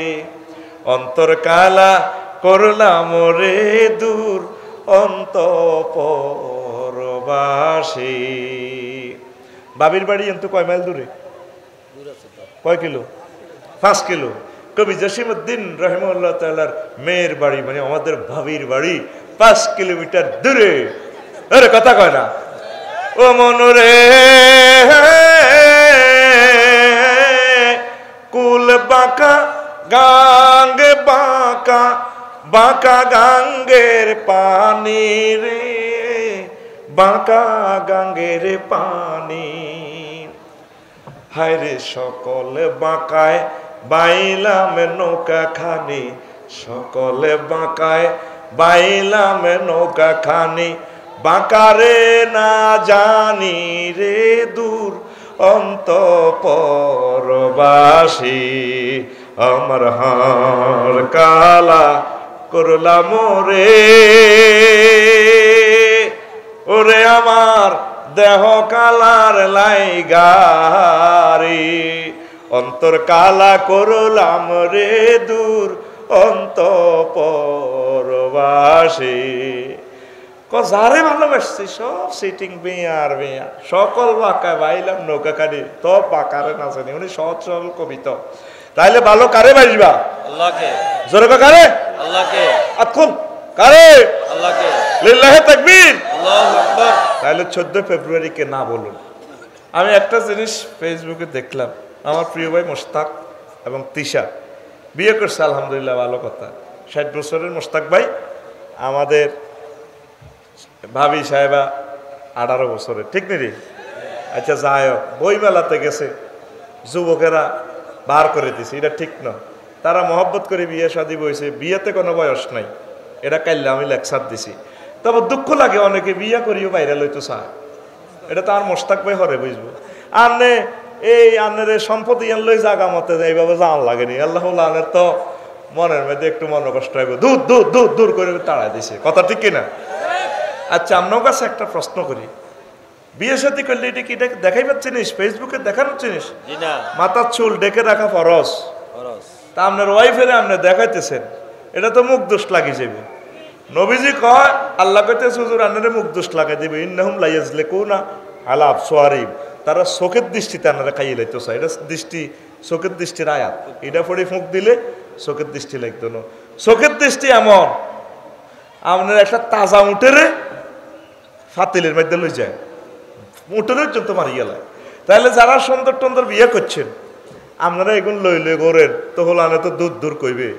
অন্তর কালা করলাম রে দূর অন্তঃপরবাসী। বাবির বাড়ি এত কয় মাইল দূরে? কয় কিলো? 5 কিলো। কবি জসিমউদ্দিন রহিমাহুল্লাহ তাআলার মেয়ের বাড়ি মানে আমাদের ভাবির বাড়ি 5 কিলোমিটার দূরে। আরে কথা কয় না ও মনরে, কুল বাঁকা গাঙ্গে বাঁকা বাঁকা গাঙ্গের পানি রে, বাঁকা গাঙ্গের পানি, হায় রে সকলে বাঁকায় বাইলাম নৌকা খানি, সকলে বাঁকায় বাইলাম নৌকা খানি, বাঁকারে না জানি রে দূর অন্তঃপরবাসী, আমার হাড় কালা করলাম রে, ওরে আমার দেহ কালার লাইগারি, অন্তর কালা করলাম রে দূর অন্তঃপরবাসী। যারে ভালোবাসছি সব সিটিং বেয়া আর বেয়া, সকল বাঁকা বাইলাম নৌকা কানি, তো বাঁকারে না জানি। উনি সহজ সরল কবিতা। তাইলে ভালো কারে বাসবা? আল্লাহকে। জোরে কারে? আল্লাহকে। আতকুন কারে? আল্লাহকে। লিল্লাহি তাকবীর, আল্লাহু আকবার। তাহলে 14 ফেব্রুয়ারিকে না বলুন। আমি একটা জিনিস ফেসবুকে দেখলাম, আমার প্রিয় ভাই মোস্তাক এবং তিশা বিয়ে করছে, আলহামদুলিল্লাহ, ভালো কথা। 60 বছরের মোস্তাক ভাই, আমাদের ভাবি সাহেবা 18 বছরের, ঠিক নেই? আচ্ছা যাই হোক, বই মেলাতে গেছে, যুবকেরা বার করে দিছে, এটা ঠিক না। তারা মহব্বত করে বিয়ে শাদী বইছে, বিয়েতে কোনো বয়স নাই, এটা কাইলে আমি লেকচার দিছি। তবে দুঃখ লাগে অনেকে বিয়ে করিও বাইরে লইতো চায়, এটা তো আর মোস্তাক ভাই হরে বুঝবো। আনে এই আনের সম্পত্তি এন লই জাগা মতে এইভাবে জান লাগেনি, আল্লাহ আনের তো মনের মধ্যে একটু মন কষ্ট হইব, দূর দূর দূর দূর করে তাড়াই দিছে, কথা ঠিক কিনা? আচ্ছা আপনার কাছে একটা প্রশ্ন করি, বিয়ে সাথী করলে এটা কি দেখাইবার জিনিস, ফেসবুকে দেখানোর জিনিস? মাথার চুল ডেকে রাখা ফরজ, তা আপনার ওয়াইফের আপনি দেখাইতেছেন, এটা তো মুখ দোষ লাগি যাবে। নবীজি কয়, আল্লাহ কইতেছে হুজুর আনারে মুখ দোষ লাগাই দিবে, ইন্নাহুম লা ইয়াজলিকুনা আলা আবসারিহিম, তারা চোখের দৃষ্টিতে আনারে খাইয়ে লাইতো চায়, এটা দৃষ্টি চোখের দৃষ্টির আয়াত, এটা পড়ে ফুঁক দিলে চোখের দৃষ্টি লাগতো না। চোখের দৃষ্টি এমন, আপনার একটা তাজা উঠেরে ফাতিলের মধ্যে লই যায়, উঠোনের পর্যন্ত মারি গেল। তাহলে যারা সুন্দর টন্দর বিয়ে করছেন, আপনারা এগুলো লই লই করেন তো হলো আনে তো দূর দূর কইবে।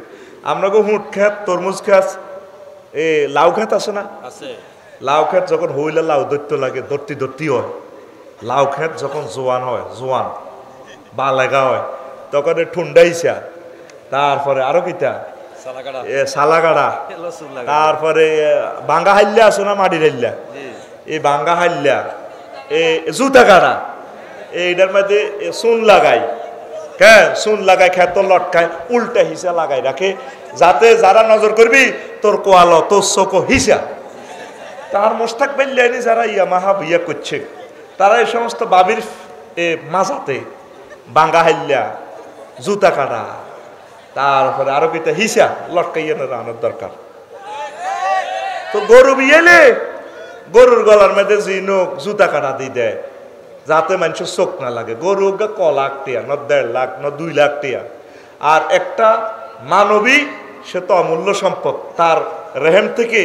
আপনাকে হুঁট খেত, তরমুজ খেত, লাউ খেত আছে না? লাউ খেত যখন হইলে লাউ দৈত্য লাগে, ধরতি ধরতি হয়। লাউ খেত যখন জোয়ান হয়, জোয়ান বা লেগা হয়, তখন ঠুন্ডাইছা, তারপরে আরো কিতা সালাগাড়া, তারপরে বাঙ্গা হাইল্লা আছে না, মাটির হাইল্লা, এই বাঙ্গা হাইল্লা, জুতা কাটা, এইটার মধ্যে চুন লাগাই, হ্যাঁ চুন লাগাই খেত লটকায় উল্টা হিসা লাগাই রাখে, যাতে যারা নজর করবি তোর কোয়ালো তোর চোখ হিসা। তার মোস্তাক বেল্লাইনি যারা ইয়ামাহা বিয়া করছে, তারা এই সমস্ত বাবির মাজাতে বাঙ্গা হাইল্লা, জুতা কাটা, তারপরে আরো কিতা হিসা লটকাইয়া রানোর দরকার। তো গরু বিয়েলে গরুর গলার মধ্যে জিনুক জুতা কাটা দিয়ে দেয়, যাতে মানুষের চোখ না লাগে। গরু ক লাখ টিয়া, ন 1.5 লাখ, ন 2 লাখ টিয়া। আর একটা মানবী, সে তো অমূল্য সম্পদ। তার রেহেম থেকে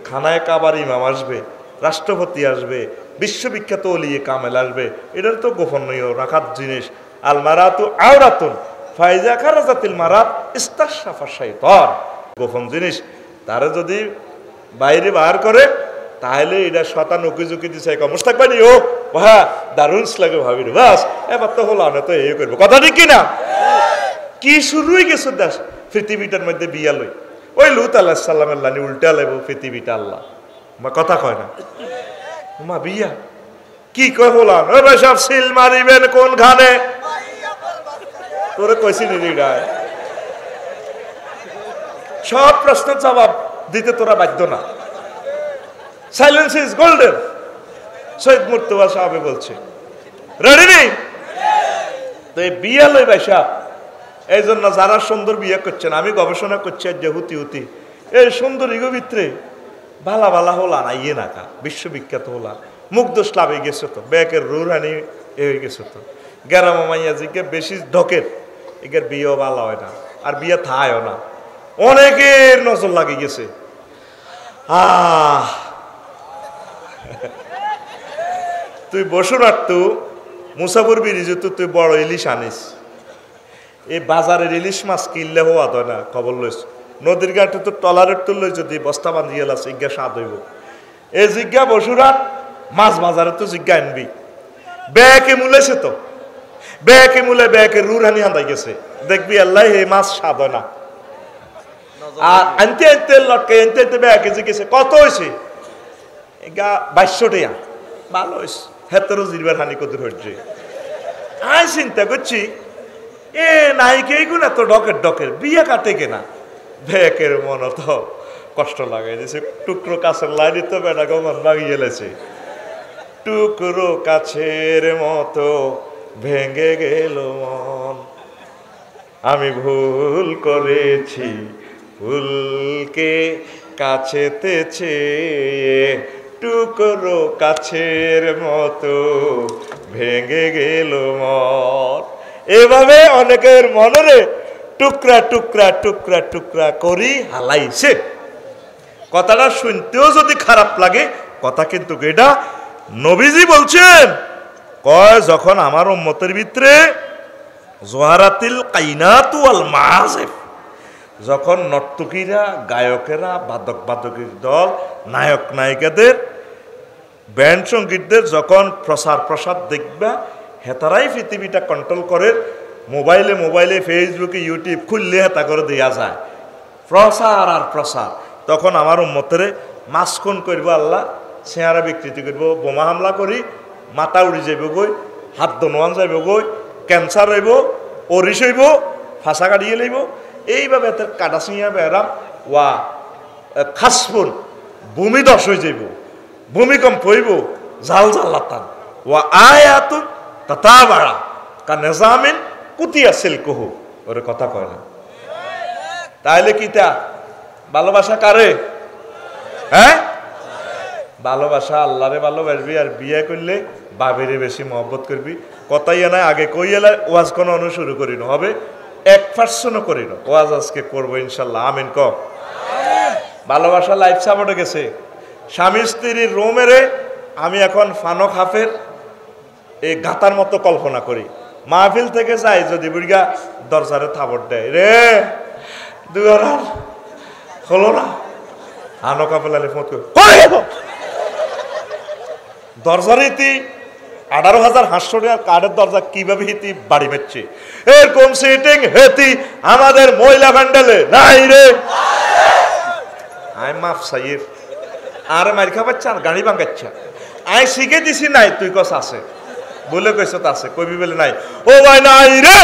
খানায় কাবার ইমাম আসবে, রাষ্ট্রপতি আসবে, বিশ্ববিখ্যাত ওলিয়ে কামেল আসবে। এটার তো গোপনীয় রাখার জিনিস। আল মারাতু আওরাতুন ফাইজা খারাজাতিল মারাত ইস্তাশাফা শাইতান, গোপন জিনিস। তারা যদি বাইরে বার করে, তাহলে এটা শতান উকি ঝুঁকি দিছে, মোস্তাক ভাই ও হ্যাঁ দারুণ লাগে ভাবি রে, বাস এবার তো হলো না, তো এই করবো। কথা ঠিক কিনা? কি শুরু হয়ে গেছে দেশ পৃথিবীটার মধ্যে বিয়া লই। ওই লুত আল্লাহ সাল্লামের লানি উল্টা লেব পৃথিবীটা আল্লাহ, কথা কয় না মা বিয়া কি কয় হলাম, ও ভাই সব সিল মারিবেন কোন খানে, তোরে কইছি নি সব প্রশ্নের জবাব দিতে তোরা বাধ্য না। Silence is golden, Syed Murtaza সাহেব বলছে। রেডি নেই তো এই বিয়া লই ভাইসা। এই জন্য যারা সুন্দর বিয়ে করছেন, আমি গবেষণা করছি যে হুতি এই সুন্দর ইগো ভিতরে ভালা ভালা হলা না ইয়ে নাকা বিশ্ববিখ্যাত হলা মুগ্ধ স্লাবে গেছে, তো ব্যাকের রুহানি হয়ে গেছে, তো গ্যারাম মাইয়া জিকে বেশি ঢকের এগের বিয়েও ভালো হয় না, আর বিয়ে থায়ও না, অনেকের নজর লাগে গেছে। তুই বসুন আর তু মুসাফুর বিরিজু তুই বড় ইলিশ আনিস, এই বাজারের ইলিশ মাছ কিনলে হওয়া হয় না, খবর লইস। নদীর ঘাটে তো টলারের তুললে যদি বস্তা বান্ধি গেল জিজ্ঞা স্বাদ হইব। এই জিজ্ঞা বসুরাট মাছ বাজারে তো জিজ্ঞা আনবি, ব্যাকে মূলেছে তো ব্যাকে মূলে ব্যাকে রুহানি আন্দাই গেছে, দেখবি আল্লাহ এই মাছ স্বাদ হয় না। আর আনতে আনতে লটকে আনতে আনতে ব্যাকে জিজ্ঞেছে কত হয়েছে, 2200 টাকা, ভালো হয়েছে, হেতেরও জিরবার হানি কত হচ্ছে। আমি চিন্তা করছি এ নাইকে গুনা তো ডকের বিয়ে কাটে কেনা, ব্যাকের মন তো কষ্ট লাগাই দিয়েছে। টুকরো কাছের লাইনে তো বেটা গমন ভাঙিয়ে গেলেছে, টুকরো কাছের মতো ভেঙে গেল মন, আমি ভুল করেছি ভুলকে কাছেতেছে, টুকরো কাছের মতো ভেঙে গেল মন। এভাবে অনেকের মনরে টুকরা টুকরা টুকরা টুকরা করি হালাইছে। কথাটা শুনতেও যদি খারাপ লাগে, কথা কিন্তু এটা নবীজি বলছেন, কয় যখন আমার উম্মতের ভিতরে জোহারাতিল কাইনাতু ওয়াল মাযিফ, যখন নর্তকীরা, গায়কেরা, বাদকের দল, নায়ক নায়িকাদের, ব্যান্ড সঙ্গীতদের যখন প্রসার দেখবা, হেতারাই পৃথিবীটা কন্ট্রোল করে। মোবাইলে ফেসবুকে ইউটিউব খুললে হেতা করে দেওয়া যায়, প্রসার আর প্রসার। তখন আমার উম্মতেরে মাসখন করবো আল্লাহ, চেহারা বিকৃতি করব, বোমা হামলা করি, মাথা উড়ি যাইব গই, হাত দনোয়ান যাইব গই, ক্যান্সার হইব, অরিস হইব, ফাঁসা কাটিয়ে লইব। এইভাবে এতে কাটা চিঙা বেড়াম ওয়া খাসফুন, ভূমি ধস হয়ে যাইব, ভূমিকম্প হইব, জাল জাল্লাতান ওয়া আয়াতুন তাতা বাড়া কা নেজামিন কুতিয়া সিলকুহু। ওরে কথা কয় না। তাহলে কিতা ভালোবাসা কারে? হ্যাঁ, ভালোবাসা আল্লাহরে ভালোবাসবি, আর বিয়ে করলে বাবিরে বেশি মহব্বত করবি। কথাই নাই আগে কই এলে ওয়াজ কোনো শুরু করি না হবে, 1% করি না ওয়াজ আজকে করবো ইনশাল্লাহ। আমিন ক। ভালোবাসা লাইফ সাপোর্টে গেছে। স্বামী স্ত্রীর রুমেরে আমি এখন ফানক হাফের এই গাতার মতো কল্পনা করি, মাহফিল থেকে যাই যদি বুড়িগা দরজারে থাবড় দেয়, রে দুয়ার হলো না, ফানক হাফেল আলী ফোন করে দরজার ইতি 18,500 টাকার কার্ডের দরজা কিভাবে হিতি বাড়ি মেচ্ছে, এরকম সিটিং হেতি আমাদের মহিলা প্যান্ডেলে নাই রে। আই মাফ সাইর আর মার খাবাচ্ছা আর গাড়ি ভাঙাচ্ছা, আই শিখে দিছি নাই, তুই কস আছে বলে কইস তো আছে, কবি বলে নাই, ও ভাই নাই রে।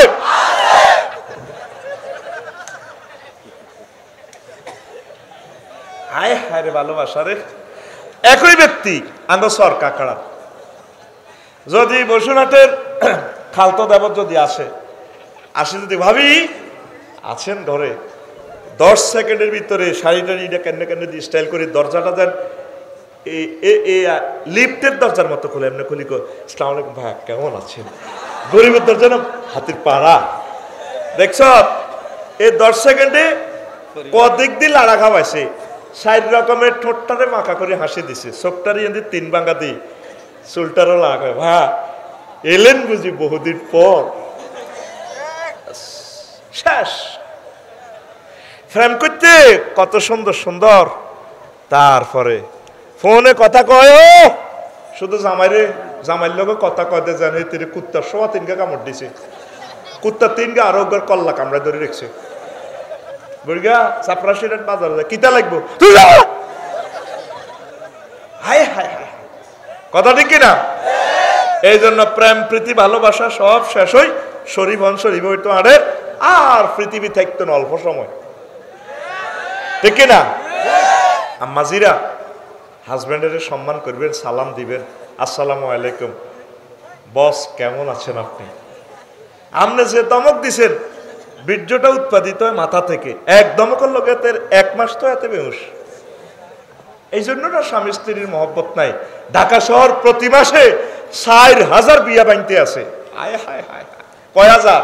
হায় হায় রে ভালোবাসা রে। একই ব্যক্তি আঙ্গ সর কাকড়া যদি বসুরহাটের খালতো দেবর যদি আসে যদি ভাবি আছেন ঘরে, 10 সেকেন্ডের ভিতরে শাড়িটা কেন কেন দিয়ে স্টাইল করে দরজাটা দেন লিফটের দরজার মতো খুলে এমনি খুলি, আসসালামু আলাইকুম ভাই কেমন আছেন, গরিবের দরজা না হাতির পাড়া, দেখছ এই 10 সেকেন্ডে কদিক দিয়ে লাড়া খাওয়াইছে, 60 রকমের ঠোঁটটারে মাখা করে হাসি দিছে, চোখটারে এমনি 3 ভাঙা দিই, চুলটারও লাগায়, ভা এলেন বুঝি বহুদিন পর, শেষ। ফ্রেম করতে কত সুন্দর সুন্দর, তারপরে ফোনে কথা কয়, শুধু জামাইয়ের লোক কথা কয়তে জানে, তিনি কুত্তার সোয়া 3 কামড় দিছে, কুত্তা 3 আরো একবার কল্লা কামড়ায় ধরে রেখেছে, বুড়িগা চাপড়া সিলেট বাজার যায়, কিতা লাগবো তুই যা, হায় হায় হায়, কথা ঠিক কিনা? এই জন্য প্রেম প্রীতি ভালোবাসা সব শেষ হই শরীফ হইতো আরে, আর পৃথিবী থাকতো না অল্প সময়, ঠিক কিনা? আম্মাজিরা হাজব্যান্ডের সম্মান করবেন, সালাম দিবেন, আসসালামু আলাইকুম বস কেমন আছেন আপনি, আপনি যে দমক দিছেন বীর্যটা উৎপাদিত হয় মাথা থেকে, এক দমকের লোকের 1 মাস তো এতে বেহুশ, এই জন্য না স্বামী স্ত্রীর মহব্বত নাই। ঢাকা শহর প্রতি মাসে 4,000 বিয়া বানতে আছে, আয় হায় হায়, কয় হাজার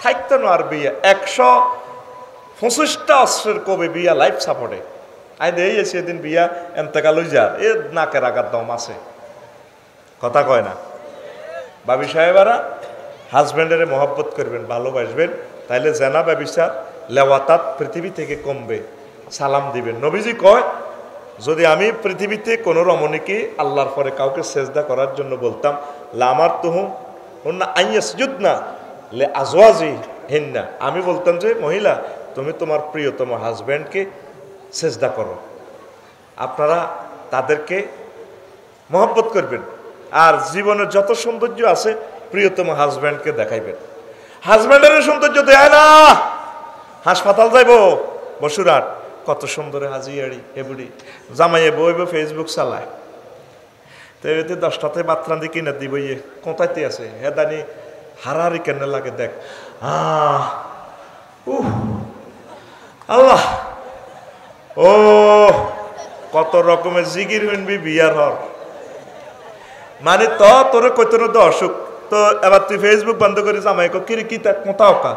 থাকতো না আর বিয়া, 125টা অস্ত্রের কবে বিয়া লাইফ সাপোর্টে, আই দেই সেদিন বিয়া এতেকাল যার এ নাকের আঘাত দম আছে, কথা কয় না। বাবি সাহেবারা হাজব্যান্ডের মহব্বত করবেন, ভালোবাসবেন, তাইলে জেনা ব্যবচার লেওয়াতাত পৃথিবী থেকে কমবে, সালাম দিবেন। নবীজি কয় যদি আমি পৃথিবীতে কোনো রমণীকে আল্লাহর পরে কাউকে সেজদা করার জন্য বলতাম, লামার তুহুম না আইয়াসজুদনা লে আজওয়াজি হিন্না, আমি বলতাম যে মহিলা তুমি তোমার প্রিয়তম হাজব্যান্ডকে সেজদা করো, আপনারা তাদেরকে মহব্বত করবেন, আর জীবনের যত সৌন্দর্য আছে প্রিয়তম হাজব্যান্ডকে দেখাইবেন। হাজব্যান্ডের সৌন্দর্য দেয় না, হাসপাতাল যাইব বসুরহাট, কত সুন্দর হাজিয়াড়ি এবুড়ি জামাইয়ে বইব ফেসবুক চালায়, তো এতে 10টাতে বাতরান্দি কিনে দিব, ইয়ে কোথায়তে আছে হেদানি হারাহারি কেন লাগে দেখ, আল্লাহ ও কত রকমের জিগির হইনবি বিয়ার হর, মানে তোরে কইতো তো অসুখ, তো এবার তুই ফেসবুক বন্ধ করে জামাই কিরে কি তা কোথাও কা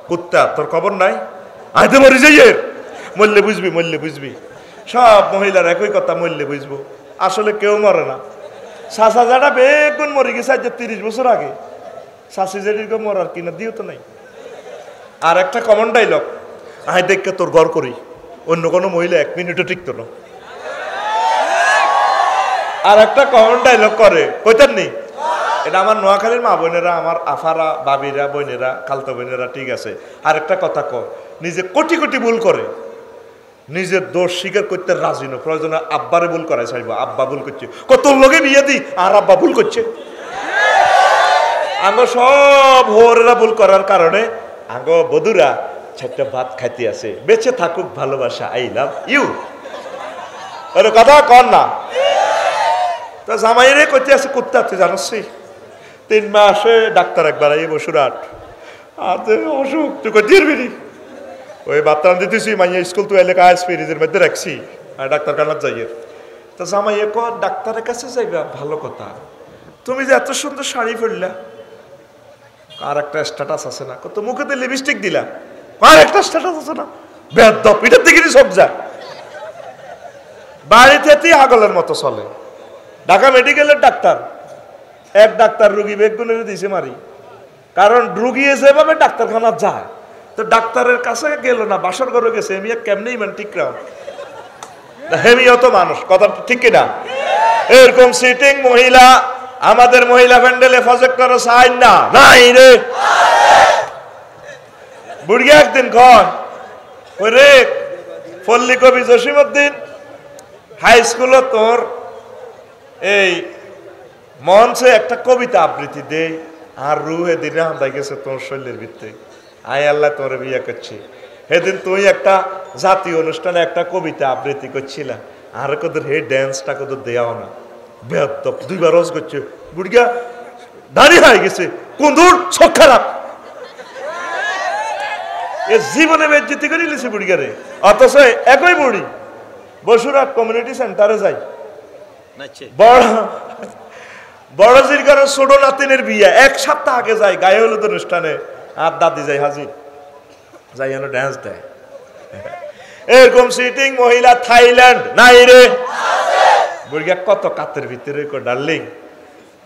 কুত্তা, তোর খবর নাই, আইতে মরি যাইয়ে মরলে বুঝবি, সব মহিলার একই কথা, মরলে বুঝবো, আসলে কেউ মরে না। শাসা যাটা বেগুন মরে গেছে আজ 30 বছর আগে, শাসি জেডির মরার কিনা দিও তো নাই। আর একটা কমন ডাইলগ, আই দেখকে তোর ঘর করি, অন্য কোনো মহিলা 1 মিনিটও টিকতো না। আর একটা কমন ডাইলগ করে কইতেন নি, এটা আমার নোয়াখালীর মা বোনেরা, আমার আফারা বাবিরা বোনেরা খালতো বোনেরা, ঠিক আছে। আর একটা কথা কয়, নিজে কোটি কোটি ভুল করে নিজের দোষ স্বীকার করতে রাজি না, প্রয়োজনে আব্বারে ভুল করাই চাইব, আব্বা ভুল করছে, কত লোকে বিয়ে দি আর আব্বা ভুল করছে। আঙ্গ সব হোরেরা ভুল করার কারণে আঙ্গ বধুরা 4টা ভাত খাইতে আছে, বেঁচে থাকুক ভালোবাসা, আই লাভ ইউ, ওর কথা কর না। তো জামাইরে করতে আছে কুত্তা, তুই জানাস 3 মাসে ডাক্তার একবার এই বসুরহাট, আর অসুখ তুই করতে পারবি, ওই বাচ্চা দিতেছি মাইয়া স্কুল তুই এলাকা আস ফ্রিজের মধ্যে রাখছি, আর ডাক্তার কানার যাইয়ের। তো জামাইয়ে ক ডাক্তারের কাছে যাইবা, ভালো কথা, তুমি যে এত সুন্দর শাড়ি পরলা, আর একটা স্ট্যাটাস আছে না, কত মুখেতে লিপস্টিক দিলা, আর একটা স্ট্যাটাস আছে না, বেদব, এটার থেকে সব যা বাড়িতে আগলের মতো চলে, ঢাকা মেডিকেলের ডাক্তার, এক ডাক্তার রুগী বেগুনের দিছে মারি, কারণ রুগী যেভাবে ডাক্তারখানা যায়, তো ডাক্তারের কাছে গেল না, বাসর ঘরে গেছে, হেমিয়া কেমনি ইমান ঠিক রাও, হেমিও তো মানুষ, কথা ঠিক কিনা? এরকম সিটিং মহিলা আমাদের মহিলা প্যান্ডেলে প্রজেক্টর সাইন না নাই রে, বুড়িয়া একদিন কয় রে পল্লী কবি জসিমউদ্দিন হাই স্কুলে তোর এই মঞ্চে একটা কবিতা আবৃত্তি দে, আর রু এদিনে হান্দাই গেছে তোর শরীরের ভিত্তে, আয় আল্লাহ তোর বিয়ে করছি, সেদিন তুই একটা জাতীয় অনুষ্ঠানে একটা কবিতা আবৃত্তি করছিল, আর কদের হে ড্যান্সটা কদের দেওয়াও না, বেয়াদব দুইবার রস করছে, বুড়িয়া দাঁড়িয়ে হয়ে গেছে, কুন্দুর চোখ খারাপ, এ জীবনে বেজ্জতি করে নিয়েছে বুড়িয়ারে, অথচ একই বুড়ি বসুরহাট কমিউনিটি সেন্টারে যাই, বড় জিরগার ছোট নাতিনের বিয়ে এক সপ্তাহ আগে যায়, গায়ে হলুদ অনুষ্ঠানে, আর দাদি যায় হাজির, যাই যেন ড্যান্স দেয়। এরকম সিটিং মহিলা থাইল্যান্ড নাই রে, বুড়িয়া কত কাতের ভিতরে ডার্লিং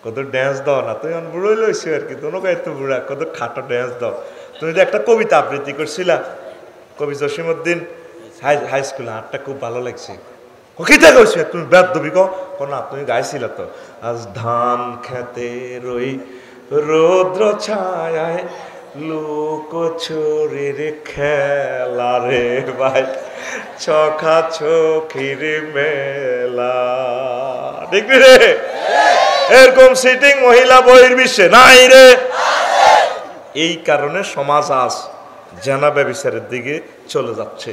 কত ড্যান্স দাও না, তুই বুড়োই লইছি আর কি, তোর গায়ে তো বুড়া, কত খাটো ড্যান্স দাও, তুমি যে একটা কবিতা আবৃত্তি করছিলা কবি জসিমউদ্দিন হাই স্কুলে, আরটা খুব ভালো লাগছে, কিতা কইছো তুমি বেদবি কো না, তুমি গাইছিলা তো, আজ ধান খেতে রই রৌদ্র ছায়ায় লোক ছড়ির খেলা রে ভাই, চোখা চোখির মেলা, ঠিক রে? এরকম সিটিং মহিলা বহির্বিশ্বে নাই রে। এই কারণে সমাজ আজ জানা ব্যভিচারের দিকে চলে যাচ্ছে।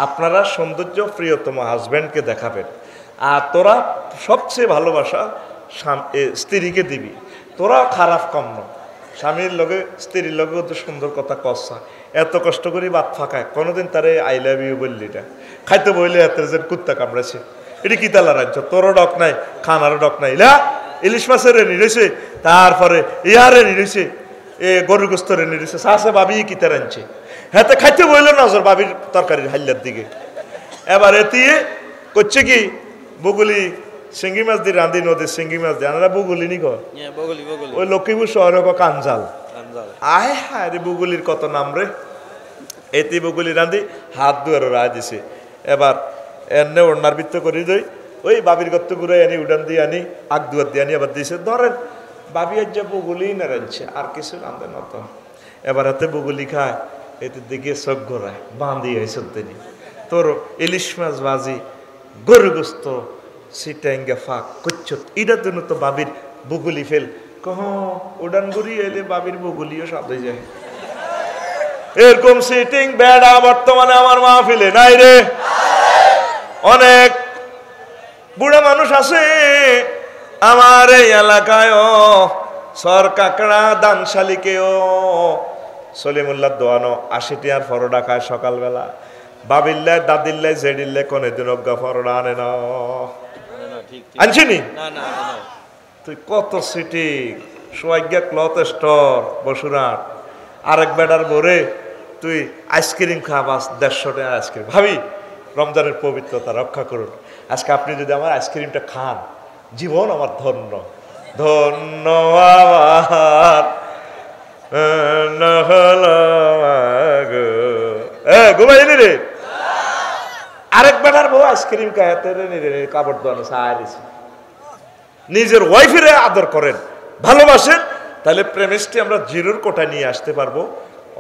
আপনারা সৌন্দর্য প্রিয়তম হাজব্যান্ডকে দেখাবেন, আর তোরা সবচেয়ে ভালোবাসা স্ত্রীকে দিবি, তোরা খারাপ কম না, স্বামীর লগে স্ত্রীর লগে তো সুন্দর কথা কষা, এত কষ্ট করে বাদ ফাঁকায়, কোনোদিন তারে আই লাভ ইউ বললি না, খাইতে বইলে এত যে কুত্তা কামড়াছে, এটি কি তালা রাজ্য, তোরও ডক নাই, খানারও ডক নাই, ইলা ইলিশ মাছের রেনি রয়েছে, তারপরে ইয়া রেনি রয়েছে, এ গরুর গোস্ত রেনি রয়েছে, শাসে বাবি কিতা রাঁধছে, হ্যাঁ খাইতে বইল নজর বাবির তরকারির হাল্লার দিকে, এবার এতিয়ে করছে কি বগুলি শিঙ্গি মাছ দিয়ে রাঁধি, নদীর শিঙ্গি মাছ দিয়ে আনারা বগুলি নি কর, ওই লক্ষ্মীপুর শহরে কাঞ্জাল, আয় হায় রে বগুলির কত নাম রে, এতি বগুলি রাঁধি হাত দুয়ার রায় দিছে, এবার এনে ওড়নার বৃত্ত করে দই, ওই বাবির গত্ত ঘুরে আনি, উডান দিয়ে আনি, আগ দুয়ার দিয়ে আনি, আবার দিয়েছে ধরেন বাবি আজ যা বগুলি না রাঁধছে, আর কিছু রাঁধে না তো, এবার হাতে বগুলি খায়, এতে দিকে চোখ ঘোরায়, বাঁধি হয়েছে তিনি তোর ইলিশ মাছ ভাজি, গরু গোস্ত সিটাঙ্গা ফাঁক করছ, এটার জন্য তো বাবির বগুলি ফেল, কহ উডান ঘুরি এলে বাবির বগুলিও স্বাদ হয়ে যায়। এরকম সিটিং বেড়া বর্তমানে আমার মাহফিলে নাই রে। অনেক বুড়া মানুষ আছে আমার এই এলাকায়ও, সর কাকড়া দানশালিকেও সলিমুল্লাহ দোয়ানো 80 টিয়ার ফরোডা খায় সকালবেলা, বাবিল্লায় দাদিল্লায় জেডিল্লায় কোনে দিন অজ্ঞা ফরোডা আনে না, আনছিনি তুই কত সিটি সোয়াগ্যা ক্লথ স্টোর বসুরহাট, আরেক বেডার ভরে তুই আইসক্রিম খাবাস 150 টাকা আইসক্রিম, ভাবি রমজানের পবিত্রতা রক্ষা করুন, আজকে আপনি যদি আমার আইসক্রিমটা খান, জীবন আমার ধন্য ধন্য আমার ঘুমাইনি রে, আরেক বেটার বউ আইসক্রিম খাইতে কাপড় দোয়ানো সাহায্য দিছে, নিজের ওয়াইফের আদর করেন, ভালোবাসেন, তাহলে প্রেমিস্টে আমরা জিরোর কোটায় নিয়ে আসতে পারবো।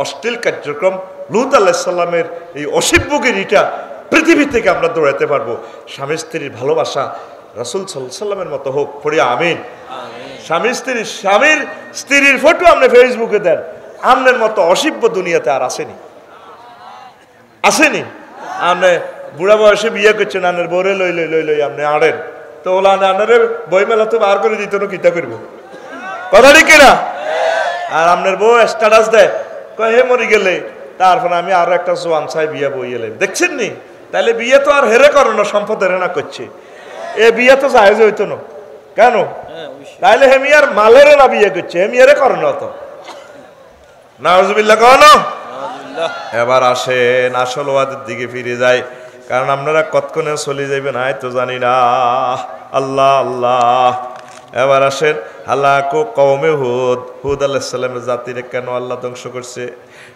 অশ্লীল কার্যক্রম লূত আলাইহিস সালামের এই অসভ্যগিরিটা পৃথিবী থেকে আমরা দৌড়াতে পারবো। স্বামী স্ত্রীর ভালোবাসা রাসূল সাল্লাল্লাহু আলাইহি সাল্লামের মতো হোক, পড়ি আমিন। স্বামীর স্ত্রীর ফটো আপনি ফেসবুকে দেন, আমনের মতো অসভ্য দুনিয়াতে আর আসেনি, আসেনি। আপনি বুড়া বয়সে বিয়ে করছেন, আনের বরে লই লই লই লই আপনি আড়েন, তো ওলা আনারে বই মেলা তো বার করে দিত না, কিতা করবো, কথা ঠিক কিনা? আর আপনার বউ স্ট্যাটাস দেয়, কয় হে মরি গেলে, তারপরে আমি আরো একটা জোয়ান চাই বিয়ে বই এলে, দেখছেন নি? তাহলে বিয়ে তো আর হেরে করো না, সম্পদ হেরে না করছে, এ বিয়ে তো জায়েজ হইতো না, কেন? তাইলে হেমিয়ার মালের না বিয়ে করছে, হেমিয়ারে করো না তো, নাউজুবিল্লাহ কনো। এবার আসেন আসল ওয়াদের দিকে ফিরে যায়, কারণ আপনারা কতক্ষণে চলে যাবেন তো জানি না। আল্লাহ আল্লাহ। এবার আসেন হালাকু কওমে হুদ, হুদ আলাইহিস সালামের জাতিরে কেন আল্লাহ ধ্বংস করছে,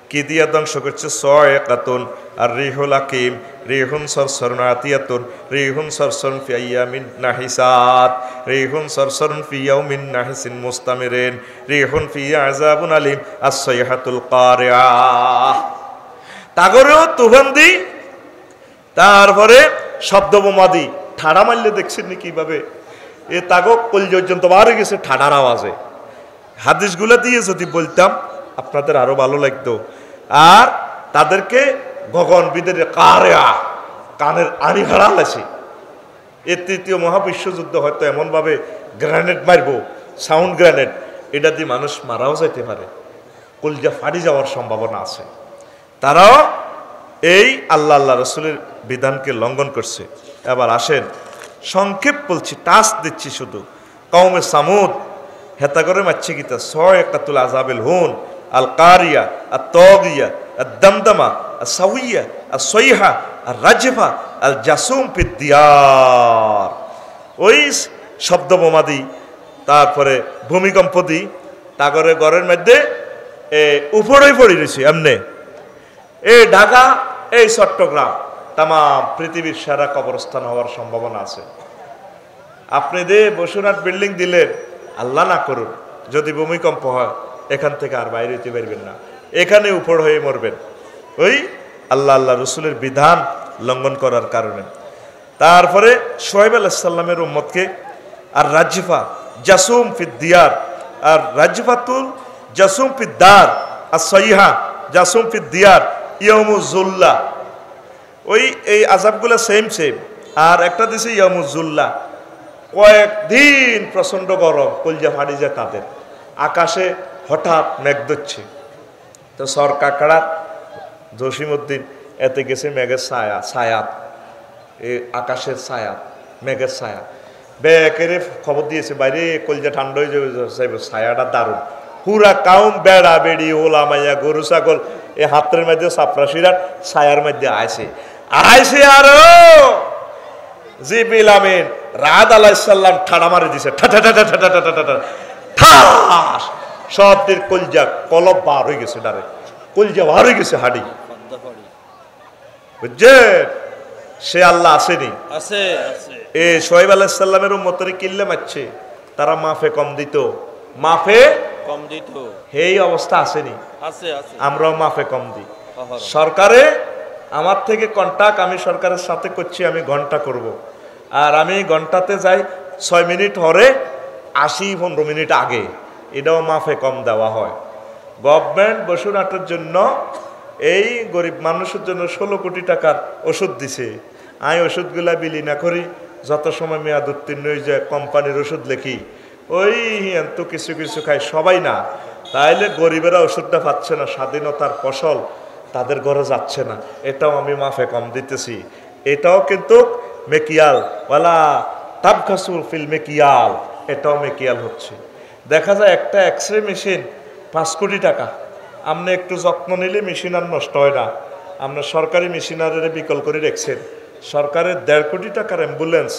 কি দিয়া ধ্বংস করছে? সাইকাতুন আর রিহুল হাকিম, রিহুন সরসরুন আতিয়াতুন, রিহুন সরসরুন ফি আইয়ামিন নাহিসাত, রিহুন সরসরুন ফি ইয়াউমিন নাহিসিন মুস্তামিরিন, রিহুন ফি আযাবুন আলিম, আস-সাইহাতুল কারিআ। তাগরেও তুফান দি, তারপরে শব্দ বোমা দি, ঠাড়া মারলে দেখছেন নি কিভাবে এ তাগো কলজ পর্যন্ত বাড়ে গেছে ঠাডার আওয়াজে। হাদিসগুলো দিয়ে যদি বলতাম আপনাদের আরো ভালো লাগতো। আর তাদেরকে গগনবিদের কারেয়া, কানের আড়ি হারা লাগছে। এ তৃতীয় মহাবিশ্বযুদ্ধ হয়তো এমনভাবে গ্রেনেড মারবো, সাউন্ড গ্রেনেড, এটা দিয়ে মানুষ মারাও যাইতে পারে, কলজা ফাড়ি যাওয়ার সম্ভাবনা আছে। তারাও এই আল্লাহ আল্লাহ রসুলের বিধানকে লঙ্ঘন করছে। এবার আসেন সংক্ষেপ বলছি, টাচ দিচ্ছি শুধু। কওমে সামুদ হেতা করে মারছে গীতা, সাইকাতুল আযাবিল হুন, আল কারিয়া, আত তাগিয়া, আদ দামদামা, আস সাউইয়া, আস সাইহা, আর রাজফা, আল জাসুম ফিদ দিয়ার। ওই শব্দ বোমা দি, তারপরে ভূমিকম্প দি, তাগরে ঘরের মধ্যে উপরেই পড়ে রয়েছে এমনি। এই ঢাকা, এই চট্টগ্রাম, তাম পৃথিবীর সেরা কবরস্থান হওয়ার সম্ভাবনা আছে। আপনি যে বসুরহাট বিল্ডিং দিলেন, আল্লাহ না করুন যদি ভূমিকম্প হয়, এখান থেকে আর বাইরে হইতে পারবেন না, এখানে উপর হয়ে মরবেন, ওই আল্লাহ আল্লাহ রসুলের বিধান লঙ্ঘন করার কারণে। তারপরে শোয়েব আলাইহিস সালামের উম্মতকে আর রাজিফা জাসুম ফিদ দিয়ার, আর রাজিফাতুল জাসুম ফিদ দার, আর সাইহা জাসুম ফিদ দিয়ার, ইয়ামুজুল্লাহ। ওই এই আযাবগুলো সেম সেম। আর একটা দিছে ইয়ামুজুল্লাহ, কয়েকদিন প্রচন্ড গরম, কলজা ফাড়ি যায় তাদের। আকাশে হঠাৎ মেঘ ধরছে, তো সর কাকড়া জসিমউদ্দিন এতে গেছে মেঘের ছায়া, ছায়াত, এই আকাশের ছায়া, মেঘের ছায়া। বেকেরে খবর দিয়েছে বাইরে কলজা ঠান্ডা হয়ে যাবে, ছায়াটা দারুণ। পুরা কাউম বেড়া বেড়ি ওলা মাইয়া গরু ছাগল এই হাতের মধ্যে সাপড়াশিরার ছায়ার মধ্যে আইছে আরো জিবরিল আমিন রাত আলাইহিস সালাম ঠাড়া মারি দিছে, ঠাস, সবদের কলজা কলব বার হয়ে গেছে, ডারে কলজা বার হয়ে গেছে, হাড়ি। বুঝছেন সে আল্লাহ আসেনি, এ শোয়েব আলাইহিস সালামের উম্মতরে কিল্লে মারছে, তারা মাফে কম দিত, মাফে কম দিত, এই অবস্থা আসেনি? আমরাও মাফে কম দিই। সরকারে আমার থেকে কন্টাক্ট আমি সরকারের সাথে করছি, আমি ঘন্টা করব, আর আমি ঘন্টাতে যাই 6 মিনিট হরে 80-15 মিনিট আগে, এটাও মাফে কম দেওয়া হয়। গভর্নমেন্ট বসুরহাটের জন্য এই গরিব মানুষের জন্য 16 কোটি টাকার ওষুধ দিছে। আমি ওষুধগুলা বিলি না করি, যত সময় মেয়াদ উত্তীর্ণ হয়ে যায় কোম্পানির ওষুধ লেখি, ওই তো কিছু কিছু খায়, সবাই না। তাইলে গরিবেরা ওষুধটা পাচ্ছে না, স্বাধীনতার ফসল তাদের ঘরে যাচ্ছে না, এটাও আমি মাফে কম দিতেছি। এটাও কিন্তু মেকিয়াল ওয়ালা তাবখাসু ফিল মেকিয়াল, এটাও মেকিয়াল হচ্ছে। দেখা যায় একটা এক্সরে মেশিন 5 কোটি টাকা, আপনি একটু যত্ন নিলে মেশিন আর নষ্ট হয় না। আপনার সরকারি মেশিনারে বিকল করে রেখেছেন, সরকারের 1.5 কোটি টাকার অ্যাম্বুলেন্স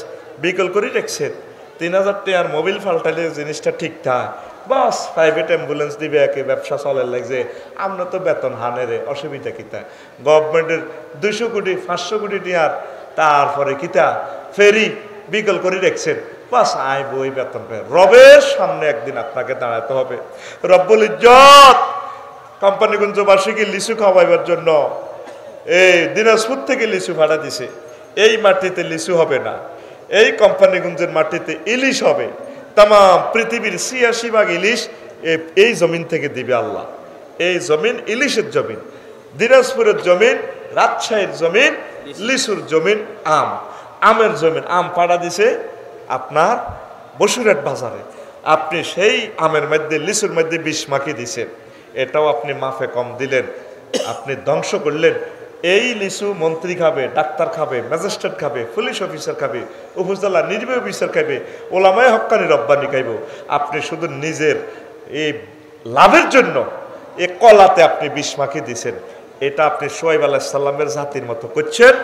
বিকল করে রেখেছেন, 3000 টাকার মোবিল ফাল্টাইলে জিনিসটা ঠিকঠাক, বাস প্রাইভেট অ্যাম্বুলেন্স দিবে, একে ব্যবসা চলে লাগছে, আমরা তো বেতন হানেরে, অসুবিধা কিতা? গভর্নমেন্টের 200 কোটি 500 কোটি টিয়ার, তারপরে কিতা ফেরি বিকল করে রেখেছেন, বাস আয় বই বেতন পায়। রবের সামনে একদিন আপনাকে দাঁড়াতে হবে। রব্বুল ইজ্জত কোম্পানিগঞ্জবাসীকে লিচু খাওয়াইবার জন্য এই দিনাজপুর থেকে লিচু ভাড়া দিছে, এই মাটিতে লিচু হবে না, এই কোম্পানিগঞ্জের মাটিতে ইলিশ হবে। তাম পৃথিবীর 86 ইলিশ এই জমিন থেকে দিবে আল্লাহ। এই জমিন ইলিশের জমিন, দিনাজপুরের জমিন, রাজশাহীর জমিন, লিচুর জমিন, আমের জমিন। আম পাড়া দিছে আপনার বসুরহাট বাজারে, আপনি সেই আমের মধ্যে লিচুর মধ্যে বিষ মাখিয়ে দিছেন, এটাও আপনি মাফে কম দিলেন, আপনি ধ্বংস করলেন। এই লিচু মন্ত্রী খাবে, ডাক্তার খাবে, ম্যাজিস্ট্রেট খাবে, পুলিশ অফিসার খাবে, উপজেলা নির্বাহী অফিসার খাবে, ওলামায়ে হক্কানি রব্বানি খাইব। আপনি শুধু নিজের এই লাভের জন্য এ কলাতে আপনি বিষ মাখিয়ে দিছেন। এটা আপনি শোয়েব আলাইহিস সালামের জাতির মতো করছেন।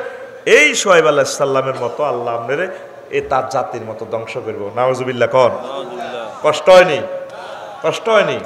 এই শোয়েব আলাইহিস সালামের মতো আল্লাহ আপনারে এ তার জাতির মতো ধ্বংস করবো। নাউজুবিল্লাহ কন। কষ্ট হয়নি? কষ্ট হয়নি?